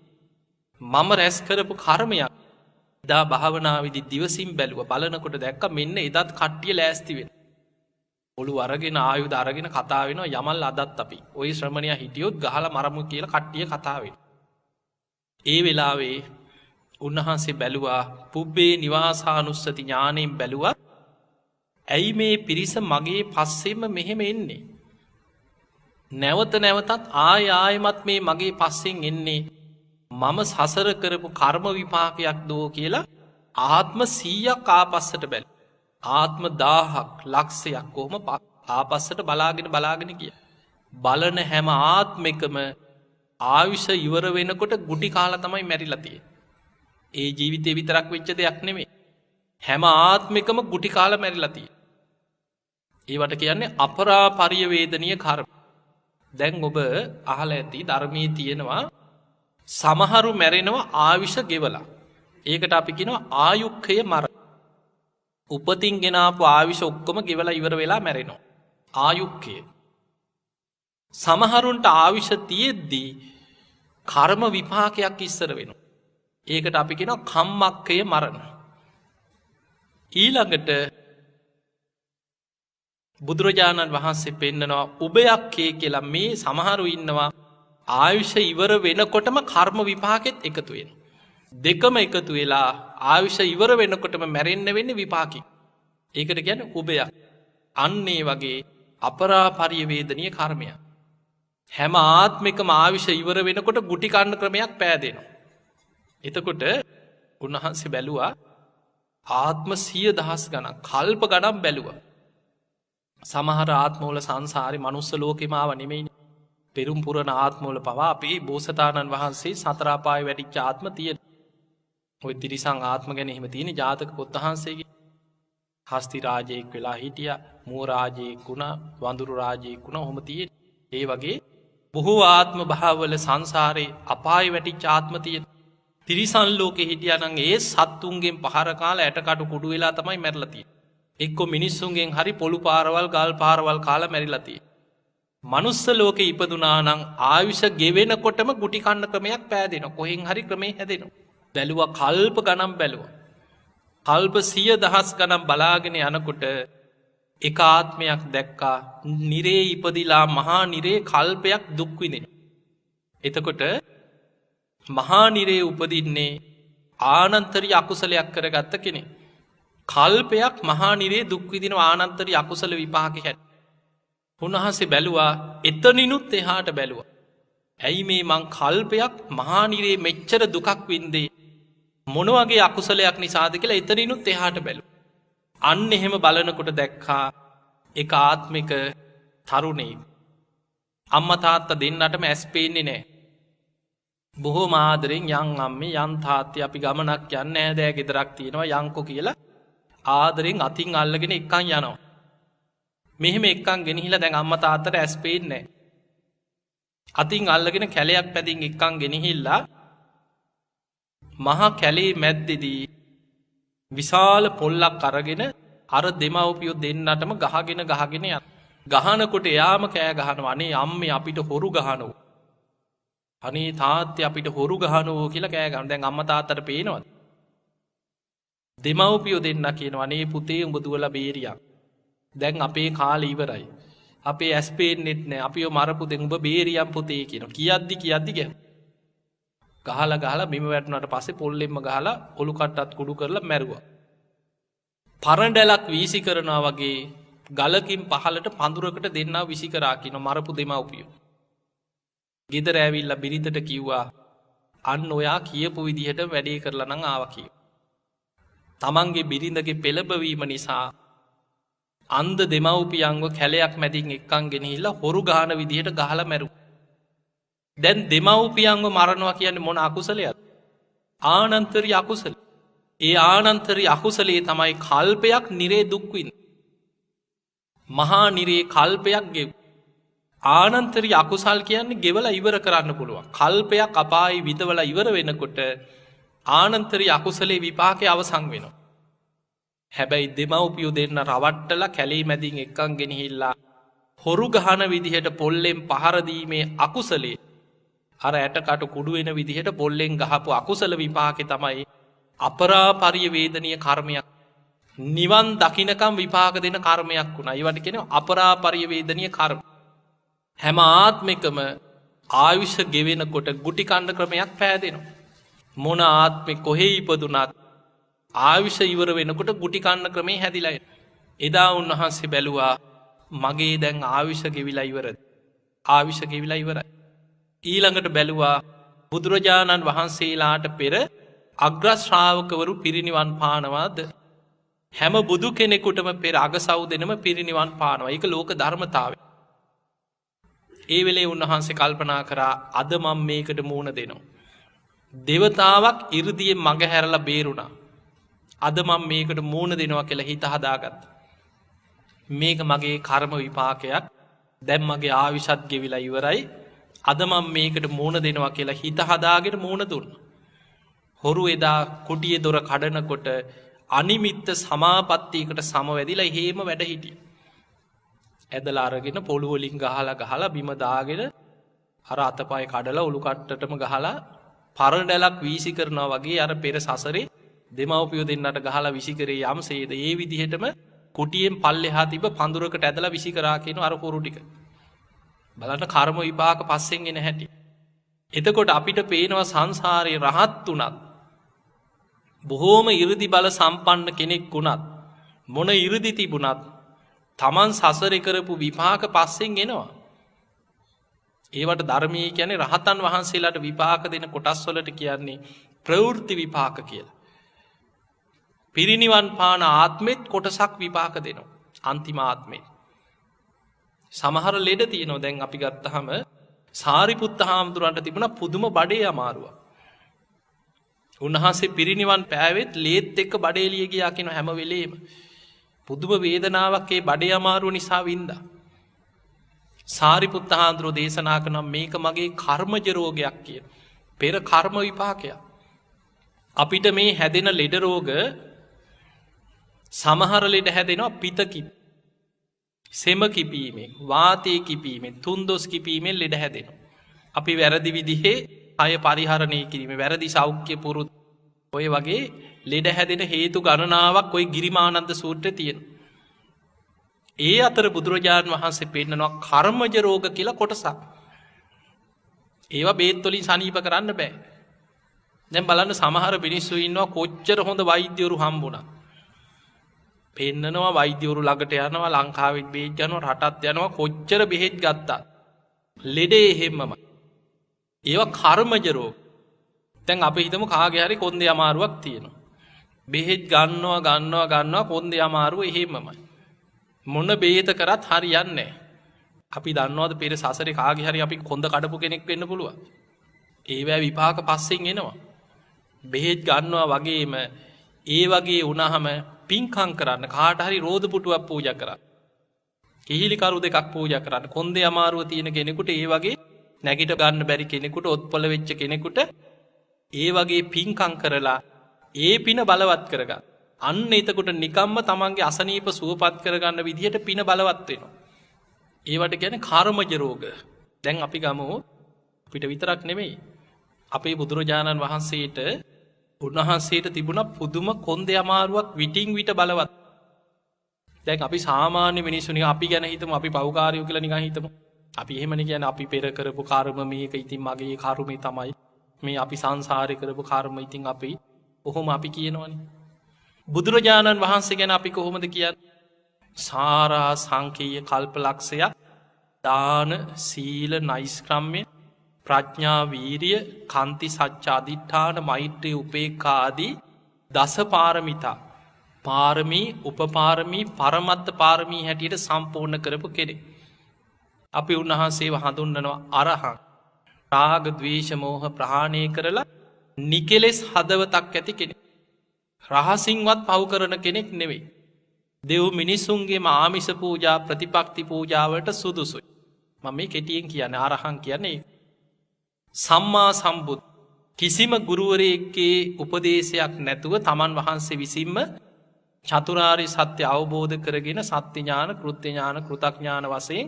මම රැස් කරපු කර්මයක්. එදා භාවනාවේදී දිවසින් බැලුවා බලනකොට දැක්ක මෙන්න එදත් කට්ටිය ලෑස්ති වෙන. ඔළු අරගෙන ආයුධ අරගෙන කතා වෙනවා යමල් අදත් අපි. ওই ශ්‍රමණයා හිටියොත් ගහලා මරමු කියලා කට්ටිය කතා වෙනවා. ඒ වෙලාවේ උන්වහන්සේ බැලුවා පුබ්බේ නිවාසානුස්සති ඥාණයෙන් බැලුවා. ඇයි මේ පිරිස මගේ පස්සෙම මෙහෙම එන්නේ? නැවත නැවතත් ආයෙමත් මේ මගේ පස්සෙන් එන්නේ මම සසර කරපු කර්ම විපාකයක් දෝ කියලා ආත්ම 100ක් ආපස්සට බැලුවා. ආත්ම 1000ක් ලක්ෂයක් කොහොම ආපස්සට බලාගෙන ගිය. බලන හැම ආත්මෙකම ආයුෂ ඉවර වෙනකොට ගුටි කාලා තමයි මැරිලා තියෙන්නේ. ඒ ජීවිතේ විතරක් වෙච්ච දෙයක් නෙමෙයි. හැම ආත්මෙකම ගුටි කාලා මැරිලා තියෙන්නේ. ඒවට කියන්නේ අපරාපරිවේදනීය කර්ම. දැන් ඔබ අහලා ඇති ධර්මයේ තියෙනවා සමහරු මැරෙනවා ආයුෂ ගෙවලා. ඒකට අපි කියනවා ආයුක්ඛය මරණ. උපතින් ගෙනාපු ආයුෂ ඔක්කොම ගෙවලා ඉවර වෙලා මැරෙනවා. ආයුක්ඛය. සමහරුන්ට ආයුෂ තියෙද්දී කර්ම විපාකයක් ඉස්සර වෙනවා. ඒකට අපි කියනවා කම්මක්ඛය මරණ. ඊළඟට බුදුරජාණන් වහන්සේ පෙන්නනවා උභයක්ඛය කියලා. මේ සමහරු ඉන්නවා ආයුෂ ඉවර වෙනකොටම කර්ම විපාකෙත් එකතු වෙනවා. දෙකම එකතු වෙලා ආයුෂ ඉවර වෙනකොටම මැරෙන්න වෙන්නේ විපාකෙ. ඒකට කියන්නේ උභයක්. අන්න ඒ වගේ අපරාපරිවේදනීය කර්මයක්. හැම ආත්මිකම ආයුෂ ඉවර වෙනකොට ගුටි කන්න ක්‍රමයක් පෑදෙනවා. එතකොට උන්වහන්සේ බැලුවා ආත්ම 100,000 ගණන් කල්ප ගණන් බැලුවා. සමහර ආත්මවල සංසාරේ මනුස්ස ලෝකෙම ආව නෙමෙයිනේ. පෙරම් පුරණ ආත්මවල පවා අපේ බෝසතාණන් වහන්සේ සතර අපායේ වැඩිච්ච ආත්ම තියෙන. ඔය තිරිසන් ආත්ම ගැන එහෙම තියෙන ජාතක පොත් වහන්සේගේ. හස්ති රාජයෙක් වෙලා හිටියා, මූ රාජයෙක් වුණා, වඳුරු රාජයෙක් වුණා. ඔහොම තියෙන. ඒ වගේ බොහෝ ආත්ම භාවවල සංසාරේ අපායේ වැටිච්ච ආත්ම තියෙන. තිරිසන් ලෝකෙ හිටියානම් ඒ සත්තුන්ගෙන් පහර කාලා ඇටකටු කුඩු වෙලා තමයි මැරලා තියෙන්නේ. එක්ක මිනිස්සුන්ගෙන් හරි පොළු පාරවල් ගල් පාරවල් කාලා මැරිලා තියෙන්නේ. මනුස්ස ලෝකෙ ඉපදුනා නම් ආයුෂ ගෙවෙනකොටම ගුටි කන්න ක්‍රමයක් පෑදෙනවා. කොහෙන් හරි ක්‍රමේ හැදෙනවා. බැලුවා කල්ප ගණන් බැලුවා. කල්ප 100,000 ගණන් බලාගෙන යනකොට එක ආත්මයක් දැක්කා නිරේ ඉපදිලා මහා නිරේ කල්පයක් දුක් විඳිනවා. එතකොට මහා නිරේ උපදින්නේ ආනන්තරී අකුසලයක් කරගත්ත කෙනෙක්. කල්පයක් මහා නිරේ දුක් විඳින ආනන්තරී අකුසල විපාක හැට. උන්වහන්සේ බැලුවා එතනිනුත් එහාට බැලුවා. ඇයි මේ මං කල්පයක් මහා නිරේ මෙච්චර දුකක් වින්දේ මොන වගේ අකුසලයක් නිසාද කියලා එතනිනුත් එහාට බැලුවා. අන්න එහෙම බලනකොට දැක්කා එක ආත්මික තරුණයෙක්. අම්මා තාත්තා දෙන්නටම ඇස් පේන්නේ නැහැ. බොහෝම ආදරෙන් යන් අම්මේ යන් තාත්තේ අපි ගමනක් යන්නේ නැහැ දෑ ගෙදරක් තියෙනවා යන්කෝ කියලා ආදරෙන් අතින් අල්ලගෙන එක්කන් යනවා. මෙහෙම එක්කන් ගෙනහිලා දැන් අම්මා තාත්තට ඇස් පේන්නේ නැහැ. අතින් අල්ලගෙන කැලයක් පැදින් එක්කන් ගෙනහිල්ලා මහා කැලේ මැද්දේදී විශාල පොල්ලක් අරගෙන අර දෙමව්පියෝ දෙන්නටම ගහගෙන යන. ගහනකොට එයාම කෑ ගහනවා අනේ අම්මේ අපිට හොරු ගහනවා. අනේ තාත්තේ අපිට හොරු ගහනවා කියලා කෑ ගහනවා. දැන් අම්මා තාත්තට පේනවද? දෙමව්පියෝ දෙන්න කියනවා අනේ පුතේ උඹ දුවලා බේරියක්. දැන් අපේ කාලේ ඉවරයි. අපේ ඇස් පේන්නෙත් නෑ. අපිව මරපු දෙන් උඹ බේරියම් පුතේ කියනවා. කියද්දි ගහලා බිම වැටුණාට පස්සේ පොල්ලෙන්ම ගහලා ඔලු කට්ටත් කුඩු කරලා මැරුවා. පරඬැලක් වීසි කරනවා වගේ ගලකින් පහලට පඳුරකට දෙන්නා විසි කරා කියන මරපු දෙමව්පියෝ. ගෙදර ඇවිල්ලා බිරිඳට කිව්වා අන්න ඔයා කියපු විදිහට වැඩේ කරලා නම් ආවා කියලා. තමන්ගේ බිරිඳගේ පෙළඹවීම නිසා අන්ධ දෙමව්පියන්ව කැලයක් මැදින් එක්කන් ගෙනහිල්ලා හොරු ගහන විදිහට ගහලා මැරුවා. දැන් දෙමව්පියන්ව මරනවා කියන්නේ මොන අකුසලයක්ද? ආනන්තරී අකුසල. ඒ ආනන්තරී අකුසලයේ තමයි කල්පයක් නිරේ දුක් විඳින්නේ. මහා නිරේ කල්පයක් ගෙව. ආනන්තරී අකුසල් කියන්නේ ගෙවලා ඉවර කරන්න පුළුවන්. කල්පයක් අපායේ විඳවලා ඉවර වෙනකොට ආනන්තරී අකුසලේ විපාකේ අවසන් වෙනවා. හැබැයි දෙමව්පියෝ දෙන්න රවට්ටලා කැලේ මැදින් එක්කන් ගෙනහිල්ලා හොරු ගහන විදිහට පොල්ලෙන් පහර දීමේ අකුසලයේ අර ඇටකට කුඩු වෙන විදිහට පොල්ලෙන් ගහපු අකුසල විපාකේ තමයි අපරාපරිය වේදනීය කර්මයක්. නිවන් දකින්නකම් විපාක දෙන කර්මයක් වුණා. ඒවට කියනවා අපරාපරිය වේදනීය කර්ම. හැම ආත්මිකම ආයුෂ ගෙවෙනකොට ගුටි කන්න ක්‍රමයක් පෑදෙනවා. මොන ආත්මෙ කොහේ ඉපදුනත් ආයුෂ ඉවර වෙනකොට ගුටි කන්න ක්‍රමේ හැදිලා එනවා. එදා උන්වහන්සේ බැලුවා මගේ දැන් ආයුෂ ගෙවිලා ඉවරද? ආයුෂ ගෙවිලා ඉවරයි. ඊළඟට බැලුවා බුදුරජාණන් වහන්සේලාට පෙර අග්‍ර ශ්‍රාවකවරු පිරිනිවන් පානවාද? හැම බුදු කෙනෙකුටම පෙර අගසව් දෙනම පිරිනිවන් පානවා. ඒක ලෝක ධර්මතාවය. ඒ වෙලේ උන්වහන්සේ කල්පනා කරා අද මම මේකට මූණ දෙනවා. දෙවතාවක් 이르දියෙන් මඟ හැරලා බේරුණා. අද මම මේකට මූණ දෙනවා කියලා හිත හදාගත්තා. මේක මගේ කර්ම විපාකයක්. දැන් මගේ ආයුෂත් ගෙවිලා ඉවරයි. අද මම මේකට මූණ දෙනවා කියලා හිත හදාගෙන මූණ දුන්නා. හොරු එදා කුටියේ දොර කඩනකොට අනිමිත්ත සමාපත්තියකට සමවැදිලා හේම වැඩ හිටියා. ඇදලා අරගෙන පොළු වලින් ගහලා බිම දාගෙන අර අතපය කඩලා ඔලු කට්ටටම ගහලා පරඬැලක් වීසි කරනවා වගේ අර පෙර සසරේ දෙමව්පියෝ දෙන්නට ගහලා විසි කරේ යම්සේද ඒ විදිහටම කුටියෙන් පල්ලෙහා තිබ්බ පඳුරකට ඇදලා විසි කරා කියන අර හොරු ටික. බලන්න කර්ම විපාක පස්සෙන් එන හැටි. එතකොට අපිට පේනවා සංසාරේ රහත් උනත් බොහෝම 이르දි බල සම්පන්න කෙනෙක් වුණත් මොන 이르දි තිබුණත් තමන් සසරේ කරපු විපාක පස්සෙන් එනවා. ඒවට ධර්මයේ කියන්නේ රහතන් වහන්සේලාට විපාක දෙන කොටස් වලට කියන්නේ ප්‍රවෘත්ති විපාක කියලා. පිරිනිවන් පාන ආත්මෙත් කොටසක් විපාක දෙනවා. අන්තිම ආත්මෙත්. සමහර ලෙඩ තියෙනවා. දැන් අපි ගත්තාම සාරිපුත්ත හාමුදුරන්ට තිබුණා පුදුම බඩේ අමාරුවක්. උන්වහන්සේ පිරිනිවන් පෑවෙත් ලේත් එක්ක බඩේ එළිය ගියා කියන හැම වෙලේම පුදුම වේදනාවක් ඒ බඩේ අමාරුව නිසා වින්දා. සාරිපුත්ත හාමුදුරුවෝ දේශනා කරනවා මේක මගේ කර්මජ රෝගයක් කියන. පෙර කර්ම විපාකයක්. අපිට මේ හැදෙන ලෙඩ රෝග සමහර ලෙඩ හැදෙනවා පිත කිප. සෙම කිපීමෙන්, වාතය කිපීමෙන්, තුන්දොස් කිපීමෙන් ලෙඩ හැදෙනවා. අපි වැරදි විදිහේ අය පරිහරණය කිරීම, වැරදි සෞඛ්‍ය පුරුදු ඔය වගේ ලෙඩ හැදෙන හේතු ගණනාවක් ඔය ගිරිමානන්ද සූත්‍රයේ තියෙනවා. ඒ අතර බුදුරජාණන් වහන්සේ පෙන්නනවා කර්මජ රෝග කියලා කොටසක්. ඒවා බේත් වලින් සනීප කරන්න බෑ. දැන් බලන්න සමහර මිනිස්සු ඉන්නවා කොච්චර හොඳ වෛද්‍යවරු හම්බුණා. පෙන්නනවා වෛද්‍යවරු ළඟට යනවා, ලංකාවෙත් බේත් යනවා, රටත් යනවා, කොච්චර බෙහෙත් ගත්තා. ලෙඩේ හැමමයි. ඒවා කර්මජ රෝග. දැන් අපි හිතමු කාගේ හරි කොන්දේ අමාරුවක් තියෙනවා. බෙහෙත් ගන්නවා කොන්දේ අමාරුව එහෙමමයි. මොන බේත කරත් හරියන්නේ නැහැ. අපි දන්නවද පෙර සසරේ කාගේ හරි අපි කොන්ද කඩපු කෙනෙක් වෙන්න පුළුවන්. ඒවැ විපාක පස්සෙන් එනවා. බෙහෙත් ගන්නවා වගේම ඒ වගේ වුණාම පින්කම් කරන්න, කාට හරි රෝද පුටුවක් පූජා කරන්න, කිහිලි කරු දෙකක් පූජා කරන්න, කොන්දේ අමාරුව තියෙන කෙනෙකුට, ඒ වගේ නැගිට ගන්න බැරි කෙනෙකුට, ඔත්පල වෙච්ච කෙනෙකුට ඒ වගේ පින්කම් කරලා ඒ පින බලවත් කරගන්න. අන්න එතකොට නිකම්ම තමන්ගේ අසනීප සුවපත් කරගන්න විදිහට පින බලවත් වෙනවා. ඒවට කියන්නේ කර්මජ රෝග. දැන් අපි ගමු අපිට විතරක් නෙමෙයි. අපේ බුදුරජාණන් වහන්සේට උන්වහන්සේට තිබුණ පුදුම කොන්දේ අමාරුවක් විටින් විට බලවත්. දැන් අපි සාමාන්‍ය මිනිස්සු නිකන් අපි ගැන හිතමු, අපි පව්කාරයෝ කියලා නිකන් හිතමු. අපි එහෙමනේ කියන්නේ අපි පෙර කරපු කර්ම මේක ඉතින් මගේ කර්මේ තමයි. මේ අපි සංසාරේ කරපු කර්ම ඉතින් අපි කොහොම අපි කියනවනේ. බුදුරජාණන් වහන්සේ ගැන අපි කොහොමද කියන්නේ? සාරා සංකේය කල්පලක්ෂයක් දාන, සීල, නෛෂ්ක්‍රම්‍ය, ප්‍රඥා, වීරිය, කාන්ති, සච්ච, අදිඨාන, මෛත්‍රී, උපේක්ඛා ආදී දස පාරමිතා, පාරමී, උපපාරමී, පරමත්ත පාරමී හැටියට සම්පූර්ණ කරපු කෙනෙක්. අපි උන්වහන්සේව හඳුන්වනවා අරහං. රාග, ද්වේෂ, මෝහ ප්‍රහාණය කරලා නිකෙලෙස් හදවතක් ඇති කෙනෙක්. රහසින්වත් පව් කරන කෙනෙක් නෙවෙයි. දෙව් මිනිසුන්ගේ ආමිෂ පූජා, ප්‍රතිපක්ති පූජාවලට සුදුසුයි. මම මේ කෙටියෙන් කියන්නේ අරහං කියන්නේ සම්මා සම්බුද්. කිසිම ගුරුවරයෙක්ගේ උපදේශයක් නැතුව තමන් වහන්සේ විසින්ම චතුරාර්ය සත්‍ය අවබෝධ කරගෙන සත්‍ය ඥාන, කෘත්‍ය ඥාන, කෘතඥාන වශයෙන්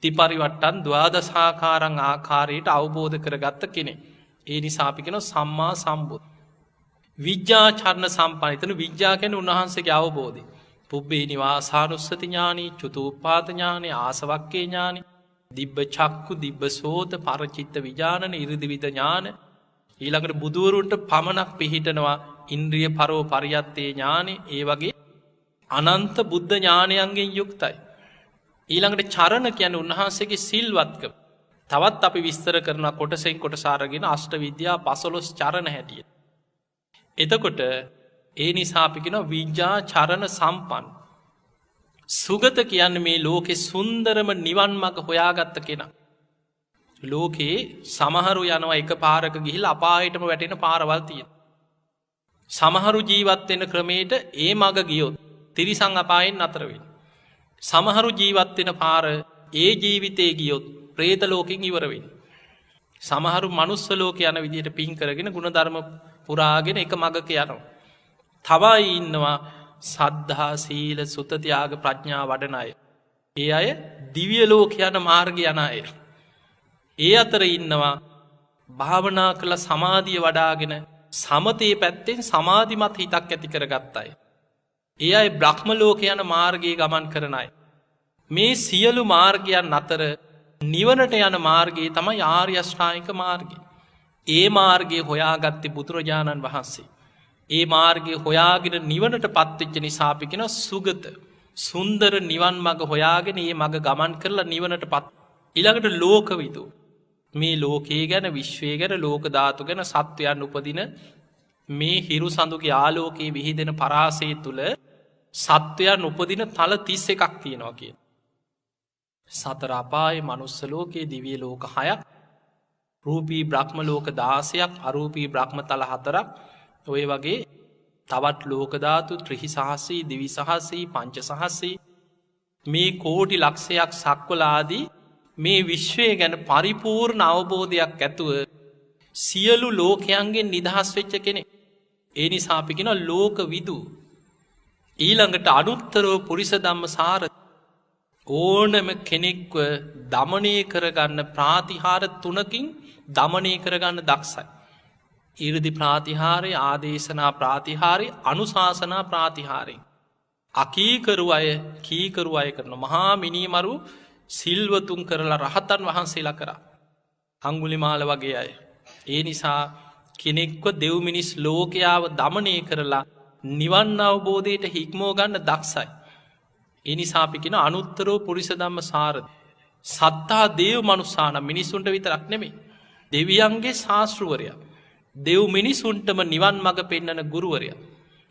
ත්‍රිපරිවට්ටන් ද්වාදසාකාරං ආකාරයට අවබෝධ කරගත්ත කෙනෙක්. ඒ නිසා අපි කියනවා සම්මා සම්බුද්. විද්‍යාචරණ සම්පන්න. එතන විද්‍යා කියන්නේ උන්වහන්සේගේ අවබෝධය. පුබ්බේ නිවාසානුස්සති ඥානි, චතුප්පාත ඥානි, ආසවක්කේ ඥානි, දිබ්බ චක්කු, දිබ්බ සෝත, පරචිත්ත විඥාන, ඉරිදිවිද ඥාන. ඊළඟට බුදුවරුන්ට පමණක් පිහිටනවා ඉන්ද්‍රිය පරෝ පරියත්තේ ඥානෙ. ඒ වගේ අනන්ත බුද්ධ ඥානයන්ගෙන් යුක්තයි. ඊළඟට චරණ කියන්නේ උන්වහන්සේගේ සිල්වත්කම. තවත් අපි විස්තර කරන කොටසෙන් කොටස අරගෙන අෂ්ට විද්‍යා 15 චරණ හැටියට. එතකොට ඒ නිසා අපි කියනවා විඥා චරණ සම්පන්න. සුගත කියන්නේ මේ ලෝකේ සුන්දරම නිවන් මඟ හොයාගත්ත කෙනා. ලෝකේ සමහරු යනවා එක පාරක ගිහිල්ලා අපායටම වැටෙන පාරවල් තියෙනවා. සමහරු ජීවත් වෙන ක්‍රමයට ඒ මඟ ගියොත් තිරිසන් අපායෙන් නතර වෙනවා. සමහරු ජීවත් වෙන පාර ඒ ජීවිතේ ගියොත් പ്രേත ලෝකෙන් ඉවර වෙනවා. සමහරු මනුස්ස ලෝකේ යන විදිහට පින් කරගෙන ගුණධර්ම පුරාගෙන එක මඟක යනවා. තවයි ඉන්නවා සද්ධා, සීල, සුත, ත්‍යාග, ප්‍රඥා වඩන අය. ඒ අය දිව්‍ය ලෝක යන මාර්ගය යන අය. ඒ අතර ඉන්නවා භාවනා කළ සමාධිය වඩාගෙන සමතේ පැත්තෙන් සමාධිමත් හිතක් ඇති කරගත්ත අය. ඒ අය බ්‍රහ්ම ලෝක යන මාර්ගයේ ගමන් කරන අය. මේ සියලු මාර්ගයන් අතර නිවනට යන මාර්ගයේ තමයි ආර්ය අෂ්ටාංගික මාර්ගය. ඒ මාර්ගය හොයාගත්තේ බුදුරජාණන් වහන්සේ. ඒ මාර්ගය හොයාගෙන නිවනට පත්වෙච්ච නිසා අපි කියන සුගත, සුන්දර නිවන් මඟ හොයාගෙන ඒ මඟ ගමන් කරලා නිවනට පත්. ඊළඟට ලෝකවිදු. මේ ලෝකයේ ගැන, විශ්වය ගැන, ලෝක ධාතු ගැන, සත්වයන් උපදින මේ හිරු සඳුගේ ආලෝකයේ විහිදෙන පරාසය තුල සත්වයන් උපදින තල 31ක් තියෙනවා කියන. සතර අපායේ, මනුස්ස ලෝකයේ, දිව්‍ය ලෝක 6ක්, රූපී බ්‍රහ්ම ලෝක 16ක්, අරූපී බ්‍රහ්ම තල 4ක්, ඔය වගේ තවත් ලෝක ධාතු ත්‍රිසහසී, දිවිසහසී, පංචසහසී, මේ කෝටි ලක්ෂයක් සක්වල ආදී මේ විශ්වය ගැන පරිපූර්ණ අවබෝධයක් ඇතුව සියලු ලෝකයන්ගෙන් නිදහස් වෙච්ච කෙනෙක්. ඒ නිසා අපි කියන ලෝක විදු. ඊළඟට අනුත්තරෝ පුරිස ධම්ම සාර ඕනම කෙනෙක්ව දමනය කරගන්න ප්‍රාතිහාර 3කින් දමනය කරගන්න දක්ෂයි. ඉරදි ප්‍රාතිහාරය, ආදේශනා ප්‍රාතිහාරය, අනුශාසනා ප්‍රාතිහාරය. අකීකරු අය කීකරු අය කරන මහා මිනීමරු සිල්වතුන් කරලා රහතන් වහන්සේලා කරා. අංගුලිමාල වගේ අය. ඒ නිසා කෙනෙක්ව දෙව් මිනිස් ලෝකයාව දමනය කරලා නිවන් අවබෝධයට හික්මෝ ගන්න දක්ෂයි. ඒ නිසා අපි කියන අනුත්තරෝ පුරිස ධම්ම සාරද. සත්තා දේව මනුස්සාන මිනිසුන්ට විතරක් නෙමෙයි. දෙවියන්ගේ ශාස්තෘවරයා. දෙව් මිනිසුන්ටම නිවන් මඟ පෙන්නන ගුරුවරයා.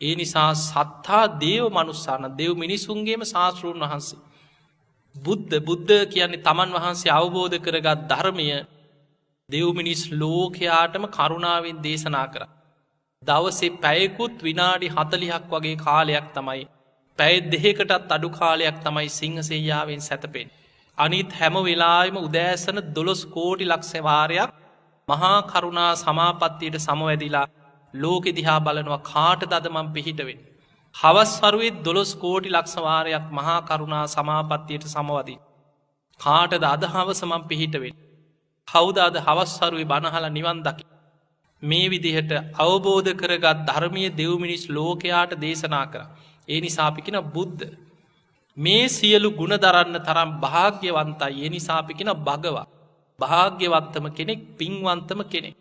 ඒ නිසා සත්තා දේව මනුස්සාන දෙව් මිනිසුන්ගේම ශාස්තෘන් වහන්සේ. බුද්ධ කියන්නේ තමන් වහන්සේ අවබෝධ කරගත් ධර්මය දෙව් මිනිස් ලෝකයාටම කරුණාවෙන් දේශනා කර. දවසේ පැයකුත් විනාඩි 40ක් වගේ කාලයක් තමයි පැය දෙකකටත් අඩු කාලයක් තමයි සිංහසෙයියාවෙන් සැතපෙන්. අනිත් හැම වෙලාවෙම උදෑසන 12 කෝටි ලක්ෂ වාරයක් මහා කරුණා සමාපත්තියට සමවැදිලා ලෝකෙ දිහා බලනවා කාටද අද මම පිහිට වෙන්නේ. හවස් වරුවේ 12 කෝටි ලක්ෂ වාරයක් මහා කරුණා සමාපත්තියට සමවදී. කාටද අද හවස මම පිහිට වෙන්නේ. කවුද අද හවස් වරුවේ බණ අහලා නිවන් දකි. මේ විදිහට අවබෝධ කරගත් ධර්මීය දෙව් මිනිස් ලෝකයාට දේශනා කරා. ඒ නිසා අපි කියන බුද්ධ මේ සියලු ගුණ දරන්න තරම් භාග්‍යවන්තයි. ඒ නිසා අපි කියන භගවා භාග්‍යවන්තම කෙනෙක්, පින්වන්තම කෙනෙක්.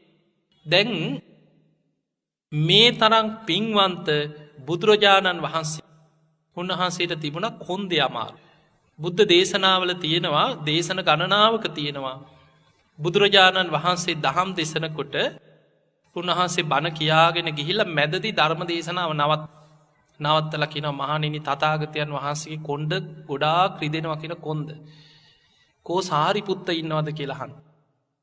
දැන් මේ තරම් පින්වන්ත බුදුරජාණන් වහන්සේ උන්වහන්සේට තිබුණා කොන්දේ අමාරු. බුද්ධ දේශනාවල තියෙනවා, දේශන ගණනාවක තියෙනවා. බුදුරජාණන් වහන්සේ දහම් දෙසනකොට උන්වහන්සේ බණ කියාගෙන ගිහිල්ලා මැදදී ධර්ම දේශනාව නවත්තලා කියනවා මහණෙනි තථාගතයන් වහන්සේගේ කොණ්ඩ ගොඩාක් රිදෙනවා කියන කොන්ද. කෝ සාරිපුත්ත ඉන්නවද කියලා අහන.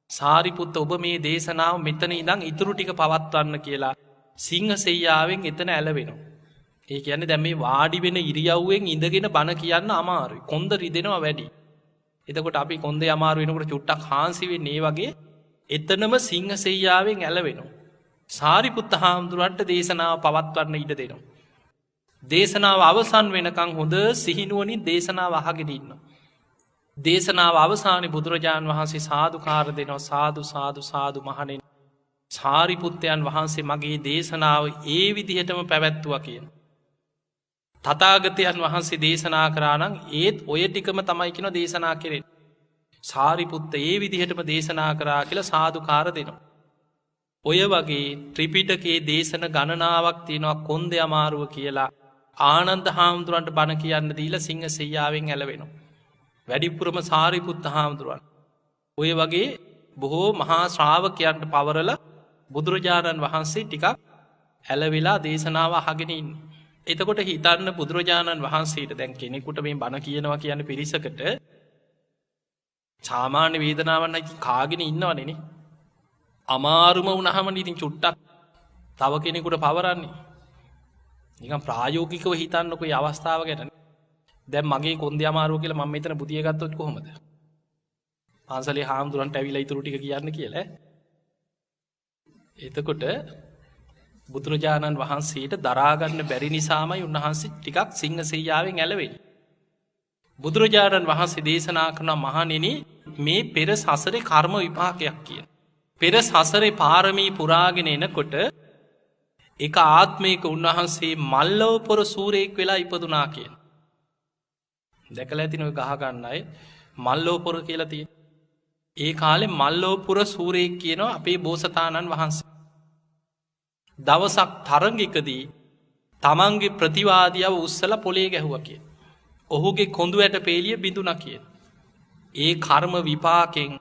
සාරිපුත්ත ඔබ මේ දේශනාව මෙතන ඉඳන් ඉතුරු ටික පවත්වන්න කියලා සිංහසෙයියාවෙන් එතන ඇලවෙනවා. ඒ කියන්නේ දැන් මේ වාඩි වෙන ඉරියව්වෙන් ඉඳගෙන බණ කියන්න අමාරුයි. කොන්ද රිදෙනවා වැඩි. එතකොට අපි කොන්දේ අමාරු වෙනකොට චුට්ටක් හාන්සි වෙන්නේ ඒ වගේ එතනම සිංහසෙයියාවෙන් ඇලවෙනවා. සාරිපුත්ත හාමුදුරන්ට දේශනාව පවත්වන්න ඉඩ දෙනවා. දේශනාව අවසන් වෙනකං හොඳ සිහිනුවනින් දේශනාව අහගෙන ඉන්නවා. දේශනාව අවසානයේ බුදුරජාණන් වහන්සේ සාදුකාර දෙනවා. සාදු සාදු සාදු මහණෙනි සාරිපුත්තයන් වහන්සේ මගේ දේශනාව ඒ විදිහටම පැවැත්තුවා කියන. තථාගතයන් වහන්සේ දේශනා කරා නම් ඒත් ඔය ටිකම තමයි කියන දේශනා කෙරෙන්නේ. සාරිපුත්ත ඒ විදිහටම දේශනා කරා කියලා සාදුකාර දෙනවා. ඔය වගේ ත්‍රිපිටකයේ දේශන ගණනාවක් තියෙනවා කොන්දේ අමාරුව කියලා ආනන්ද හාමුදුරන්ට බණ කියන්න දීලා සිංහසෙයියාවෙන් ඇලවෙනවා. වැඩිපුරම සාරිපුත්ත හාමුදුරුවන්. ඔය වගේ බොහෝ මහා ශ්‍රාවකයන්ට පවරලා බුදුරජාණන් වහන්සේ ටිකක් ඇලවෙලා දේශනාව අහගෙන ඉන්නේ. එතකොට හිතන්න බුදුරජාණන් වහන්සේට දැන් කෙනෙකුට මේ බණ කියනවා කියන පිරිසකට සාමාන්‍ය වේදනාවන් කාගෙන ඉන්නවනේ. අමාරුම වුණහම ඉතින් චුට්ටක් තව කෙනෙකුට පවරන්නේ. නිකන් ප්‍රායෝගිකව හිතන්නකො මේ අවස්ථාව ගැන. දැන් මගේ කොන්දේ අමාරුව කියලා මම මෙතන බුදිය ගත්තොත් කොහොමද? පන්සලේ හාමුදුරන්ට ඇවිල්ලා ඊටු ටික කියන්න කියලා. එතකොට බුදුරජාණන් වහන්සේට දරා ගන්න බැරි නිසාමයි උන්වහන්සේ ටිකක් සිංහසෙයියාවෙන් ඇලවෙන්නේ. බුදුරජාණන් වහන්සේ දේශනා කරන මහණෙනි මේ පෙර සසරේ කර්ම විපාකයක් කියන. පෙර සසරේ පාරමී පුරාගෙන එනකොට එක ආත්මයක උන්වහන්සේ මල්ලවපොර සූරයෙක් වෙලා ඉපදුනා කියන. දැකලා ඇතින ඔය ගහ ගන්න අය මල්ලවපොර කියලා තියෙන. ඒ කාලේ මල්ලවපොර සූරයෙක් කියනවා අපේ බෝසතාණන් වහන්සේ. දවසක් තරඟයකදී තමන්ගේ ප්‍රතිවාදියව උස්සලා පොලේ ගැහුවා කියන. ඔහුගේ කොඳු ඇට පේලිය බිඳුණා කියන. ඒ කර්ම විපාකෙන්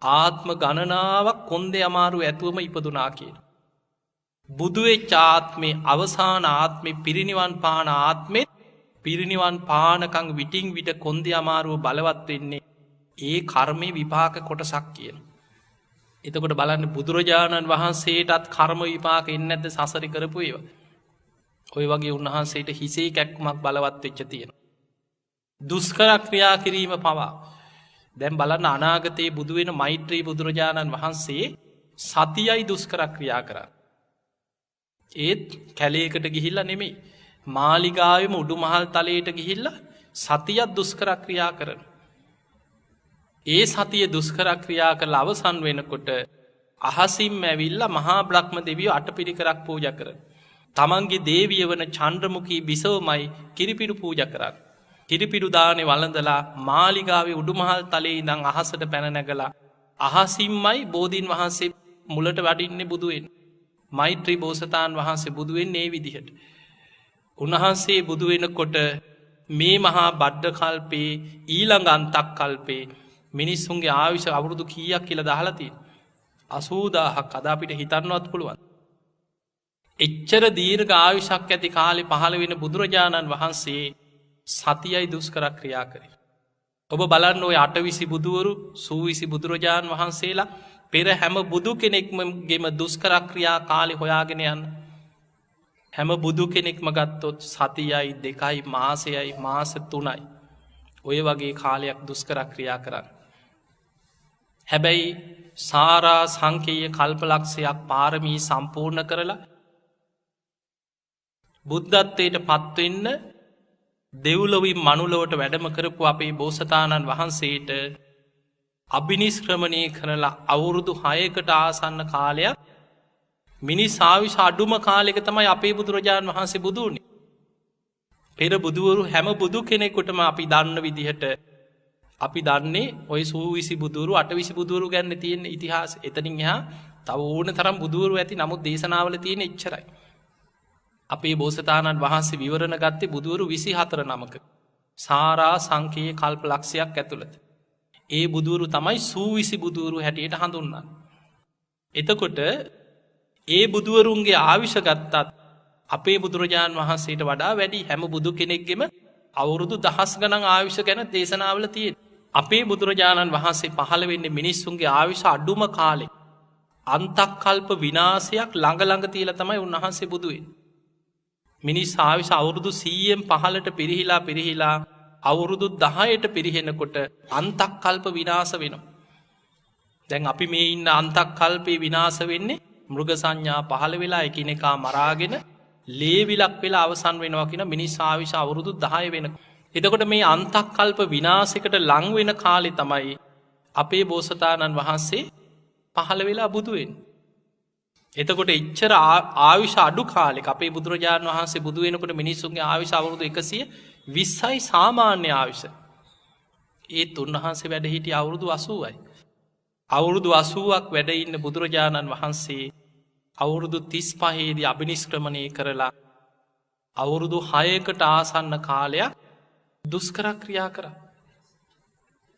ආත්ම ගණනාවක් කොන්දේ අමාරු ඇතුවම ඉපදුනා කියන. බුදු වෙච්ච ආත්මේ අවසාන ආත්මේ පිරිනිවන් පාන ආත්මෙත් පිරිනිවන් පානකම් විටින් විට කොන්දේ අමාරුව බලවත් වෙන්නේ ඒ කර්මේ විපාක කොටසක් කියන. එතකොට බලන්න බුදුරජාණන් වහන්සේටත් කර්ම විපාක එන්නේ නැද්ද සසරේ කරපු ඒවා? ඔය වගේ උන්වහන්සේට හිසේ කැක්කමක් බලවත් වෙච්ච තියෙනවා. දුෂ්කර ක්‍රියා කිරීම පවා. දැන් බලන්න අනාගතයේ බුදු වෙන මෛත්‍රී බුදුරජාණන් වහන්සේ සතියයි දුෂ්කර ක්‍රියා කරා. ඒත් කැලේකට ගිහිල්ලා නෙමෙයි. මාලිගාවෙම උඩුමහල් තලයට ගිහිල්ලා සතියක් දුෂ්කර ක්‍රියා කරන. ඒ සතිය දුෂ්කර ක්‍රියා කරලා අවසන් වෙනකොට අහසින්ම ඇවිල්ලා මහා බ්‍රහ්ම දෙවියෝ අටපිරිකරක් පූජා කරන. තමන්ගේ දේවිය වන චන්ද්‍රමුඛී බිසවමයි කිරිපිඩු පූජා කරන්නේ. කිරිපිඩු දානේ වළඳලා මාලිගාවේ උඩුමහල් තලයේ ඉඳන් අහසට පැන නැගලා අහසින්මයි බෝධීන් වහන්සේ මුලට වඩින්නේ බුදු වෙන්නේ. මෛත්‍රී බෝසතාණන් වහන්සේ බුදු වෙන්නේ මේ විදිහට. උන්වහන්සේ බුදු වෙනකොට මේ මහා බද්ද කල්පේ ඊළඟ අන්තක් කල්පේ මිනිස්සුන්ගේ ආයුෂ අවුරුදු කීයක් කියලා දහලා තියෙනවා. 80000ක් අද අපිට හිතන්නවත් පුළුවන්. එච්චර දීර්ඝ ආයුෂක් ඇති කාලේ පහළ වෙන බුදුරජාණන් වහන්සේ සතියයි දුෂ්කර ක්‍රියා කරේ. ඔබ බලන්න ඔය 820 බුදුවරු, 120 බුදුරජාණන් වහන්සේලා පෙර හැම බුදු කෙනෙක්මගෙම දුෂ්කර ක්‍රියා කාලේ හොයාගෙන යන්න. හැම බුදු කෙනෙක්ම ගත්තොත් සතියයි 2යි මාසයයි මාස 3යි ඔය වගේ කාලයක් දුෂ්කර ක්‍රියා කරන්න. හැබැයි සාරා සංකේය කල්පලක්ෂයක් පාරමී සම්පූර්ණ කරලා බුද්ධත්වයට පත්වෙන්න දෙව්ලොවින් මනුලොවට වැඩම කරපු අපේ බෝසතාණන් වහන්සේට අභිනිෂ්ක්‍රමණය කරලා අවුරුදු 6කට ආසන්න කාලයක් මිනිස් ආයුෂ අඩුම කාලෙක තමයි අපේ බුදුරජාණන් වහන්සේ බුදු වුණේ. පෙර බුදුවරු හැම බුදු කෙනෙකුටම අපි දන්න විදිහට අපි දන්නේ ඔය 120 බුදුවරු 820 බුදුවරු ගැන තියෙන ඉතිහාසය. එතනින් එහා තව ඕන තරම් බුදුවරු ඇති. නමුත් දේශනාවල තියෙන එච්චරයි. අපේ බෝසතාණන් වහන්සේ විවරණ ගත්තේ බුදුවරු 24 නමක. සාරා සංකේය කල්ප ලක්ෂයක් ඇතුළත. ඒ බුදුවරු තමයි 120 බුදුවරු හැටියට හඳුන්වන්නේ. එතකොට ඒ බුදුවරුන්ගේ ආයුෂ ගත්තත් අපේ බුදුරජාණන් වහන්සේට වඩා වැඩි. හැම බුදු කෙනෙක්ගෙම අවුරුදු දහස් ගණන් ආයුෂ ගැන දේශනාවල තියෙන. අපේ බුදුරජාණන් වහන්සේ පහළ වෙන්නේ මිනිස්සුන්ගේ ආයුෂ අඩුම කාලේ. අන්තක්කල්ප විනාශයක් ළඟ ළඟ තියලා තමයි උන්වහන්සේ බුදු වෙන්නේ. මිනිස් ආයුෂ අවුරුදු 100න් පහළට පිරිහිලා අවුරුදු 10ට පිරිහෙනකොට අන්තක්කල්ප විනාශ වෙනවා. දැන් අපි මේ ඉන්න අන්තක්කල්පේ විනාශ වෙන්නේ මෘග සංඥා පහළ වෙලා එකිනෙකා මරාගෙන ලේවිලක් වෙලා අවසන් වෙනවා කියන මිනිස් ආයුෂ අවුරුදු 10 වෙනකොට. එතකොට මේ අන්තක්කල්ප විනාශයකට ලං වෙන කාලේ තමයි අපේ බෝසතාණන් වහන්සේ පහළ වෙලා බුදු වෙන්නේ. එතකොට එච්චර ආයුෂ අඩු කාලෙක අපේ බුදුරජාණන් වහන්සේ බුදු වෙනකොට මිනිස්සුන්ගේ ආයුෂ අවුරුදු 120යි සාමාන්‍ය ආයුෂ. ඒත් උන්වහන්සේ වැඩ හිටියේ අවුරුදු 80යි. අවුරුදු 80ක් වැඩ ඉන්න බුදුරජාණන් වහන්සේ අවුරුදු 35 දී අභිනිෂ්ක්‍රමණය කරලා අවුරුදු 6කට ආසන්න කාලයක් දුෂ්කර ක්‍රියා කරා.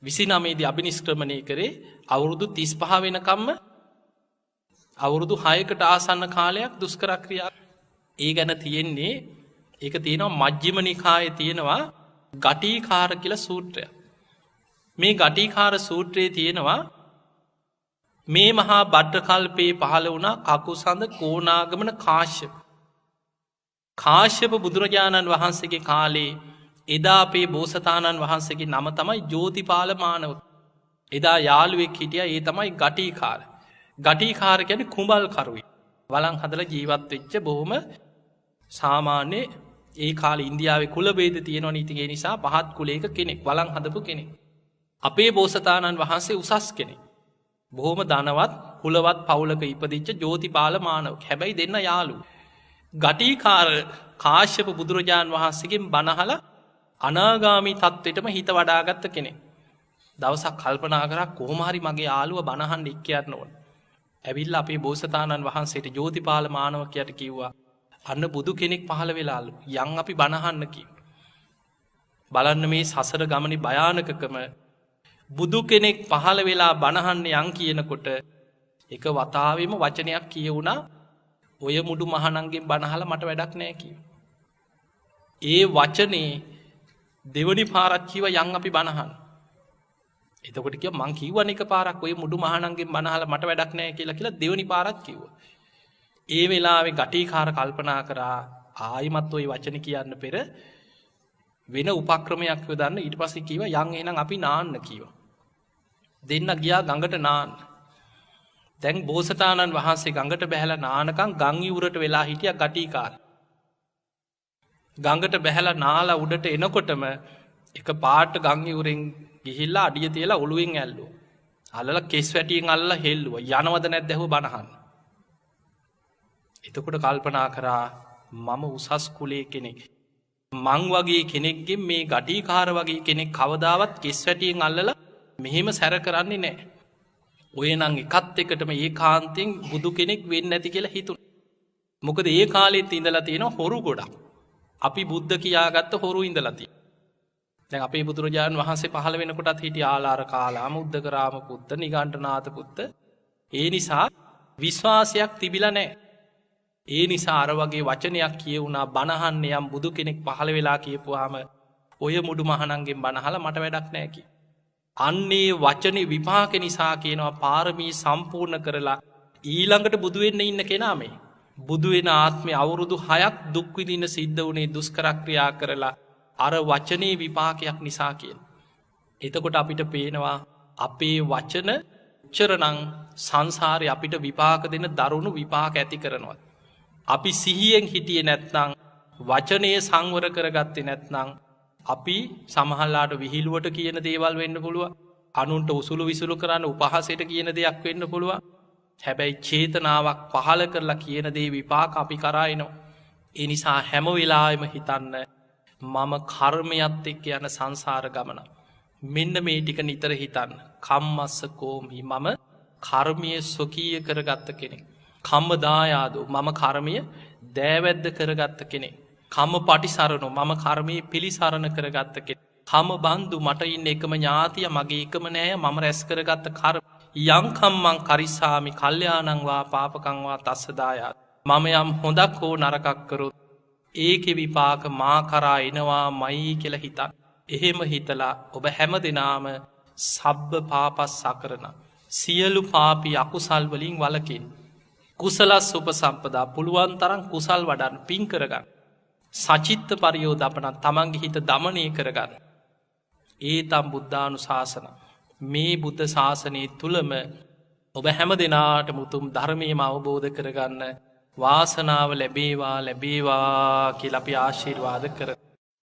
29 දී අභිනිෂ්ක්‍රමණය කරේ අවුරුදු 35 වෙනකම්ම අවුරුදු 6කට ආසන්න කාලයක් දුෂ්කර ක්‍රියා. ඒ ගැන තියෙන්නේ ඒක තියෙනවා මජ්ක්‍ධිම නිකායේ තියෙනවා ගටිකාර කියලා සූත්‍රයක්. මේ ගටිකාර සූත්‍රයේ තියෙනවා මේ මහා බද්ද කල්පේ පහළ වුණා කකුසඳ කෝණාගමන කාශ්‍යප. කාශ්‍යප බුදුරජාණන් වහන්සේගේ කාලේ එදා අපේ බෝසතාණන් වහන්සේගේ නම තමයි ජෝතිපාල මානවක. එදා යාළුවෙක් හිටියා ඒ තමයි ගටිකාර. ගටිකාර කියන්නේ කුඹල් කරුවෙක්. වළං හදලා ජීවත් වෙච්ච බොහොම සාමාන්‍ය ඒ කාලේ ඉන්දියාවේ කුල ભેද තියෙනවනේ. ඉතින් ඒ නිසා පහත් කුලයක කෙනෙක් වළං හදපු කෙනෙක්. අපේ බෝසතාණන් වහන්සේ උසස් කෙනෙක්. බොහොම ධනවත් කුලවත් පවුලක ඉපදිච්ච ජෝතිපාල මානවක. හැබැයි දෙන්න යාළු. ගටිකාර කාශ්‍යප බුදුරජාණන් වහන්සේගෙන් බණ අහලා අනාගාමී තත්වෙටම හිත වඩාගත්ත කෙනෙක්. දවසක් කල්පනා කරා කොහොම හරි මගේ යාළුව බණ අහන්න එක්ක යන්න ඕන. ඇවිල්ලා අපේ බෝසතාණන් වහන්සේට ජෝතිපාල මානවකයාට කිව්වා අන්න බුදු කෙනෙක් පහළ වෙලාලු. යන් අපි බණ අහන්න කිව්වා. බලන්න මේ සසර ගමනේ භයානකකම. බුදු කෙනෙක් පහළ වෙලා බණහන්න යන් කියනකොට එක වතාවෙම වචනයක් කියවුණා ඔය මුඩු මහණන්ගෙන් බණහලා මට වැඩක් නැහැ කිව්වා. ඒ වචනේ දෙවනි පාරක් කිව්වා යන් අපි බණහන්න. එතකොට කිව්වා මං කිව්වනේ එකපාරක් ඔය මුඩු මහණන්ගෙන් බණහලා මට වැඩක් නැහැ කියලා දෙවනි පාරක් කිව්වා. ඒ වෙලාවේ ගටිකාර කල්පනා කරා ආයිමත් ওই වචන කියන්න පෙර වෙන උපක්‍රමයක් යොදන්න. ඊට පස්සේ කිව්වා යන් එහෙනම් අපි නාන්න කිව්වා. දෙන්න ගියා ගඟට නාන්න. තැන් බෝසතාණන් වහන්සේ ගඟට බැහැල නානකං ගංගි උරට වෙලා හිටිය ගටිකාර. ගඟට බැහැල නාලා උඩට එනකොටම එක පාට ගංගි උරෙන් ගිහිල්ලා අඩිය තියලා ඔළුවෙන් ඇල්ලු. අල්ල කෙස් වැටියෙන් අල්ල හෙල්ලුව යනවද නැද්දැහු බණහන්. එතකොට කල්පනා කරා මම උසස් කුලේ කෙනෙක්. මං වගේ කෙනෙක්ගෙන් මේ ගටිකාර වගේ කෙනෙක් කවදාවත් කෙස් වැටියෙන් අල්ලල මෙහෙම සැර කරන්නේ නෑ. ඔය නං එකත් එකටම ඒ කාන්තෙන් බුදු කෙනෙක් වෙන්න ඇති කියලා හිතුන්. මොකද ඒ කාලෙත් ඉඳලා තියෙන හොරු ගොඩක්. අපි බුද්ධ කියාගත්ත හොරු ඉඳලති. දැන් අපේ බුදුරජාණන් වහන්සේ පහළ වෙනකොටත් හිටිය ආලාර කාලාම උද්දකරාම පුත්ත නිගණ්ඨනාථ පුත්ත. ඒ නිසා විශ්වාසයක් තිබිලා නෑ. ඒ නිසා අර වගේ වචනයක් කියවුණා බණහන්න යම් බුදු කෙනෙක් පහළ වෙලා කියපුවාම ඔය මුඩු මහනන්ගෙන් බණහල මට වැඩක් නෑකි. අන්නේ වචන විපාක නිසා කියනවා පාරමී සම්පූර්ණ කරලා ඊළඟට බුදුවෙන්න ඉන්න කෙනාමේ. බුදුවෙන ආත්මය අවුරුදු 6ක් දුක්විදින සිද්ධ වනේ දුස්කරක්‍රියා කරලා අර වචනයේ විපාකයක් නිසා කියන. එතකොට අපිට පේනවා අපේ වචන උච්චරනං සංසාරය අපිට විපාක දෙන දරුණු විපාක ඇති කරනවා. අපි සිහියෙන් හිටිය නැත්නං වචනය සංවර කරගත්තේ නැත්නං අපි සමහල්ලාට විහිළුවට කියන දේවල් වෙන්න පුළුව අනුන්ට උසුළු විසුළු කරන්න උපහසයට කියන දෙයක් වෙන්න පුළුව හැබැයි චේතනාවක් පහල කරලා කියන දේ විපාක අපි කරයිනෝ. එනිසා හැම වෙලාම හිතන්න මම කර්මයත් එක්ක යන සංසාර ගමන. මෙන්න මේ ටික නිතර හිතන්න කම්මස්ස කෝමහි මම කර්මය ස්වකීය කරගත්ත කෙනෙක්. කම්ම දායාදු මම කර්මය දෑවැද්ද කරගත්ත කෙනෙ. කම පටිසරනු මම කර්මය පිළිසරණ කරගත්ත කෙ. කම බන්දු මට ඉන්න එකම ඥාතිය මගේ එකම නෑ මම රැස් කරගත්ත කර යංකම්මං කරිස්සාමි කල්්‍යයානංවා පාපකංවා තස්සදායාත්. මම යම් හොඳක් හෝ නරකක්කරොත් ඒක විපාක මා කරා එනවා මයි කියල හිතන්. එහෙම හිතලා ඔබ හැම දෙනාම සබ්බ පාපස් සකරන. සියලු පාපි අකුසල් වලින් වලකින්. කුසලස් උප සම්පදා පුළුවන් තරන් කුසල් වඩන් පින් කරගන්න. සචිත්ත පරියෝ දපනත් තමන්ගේ හිත දමනය කරගන්න. ඒ තම් බුද්ධානු ශාසන. මේ බුද්ධ ශාසනය තුළම ඔබ හැම දෙනාට මුතුම් ධර්මයම අවබෝධ කරගන්න වාසනාව ලැබේවා ලැබේවා කියල අපි ආශිර්වාද කර.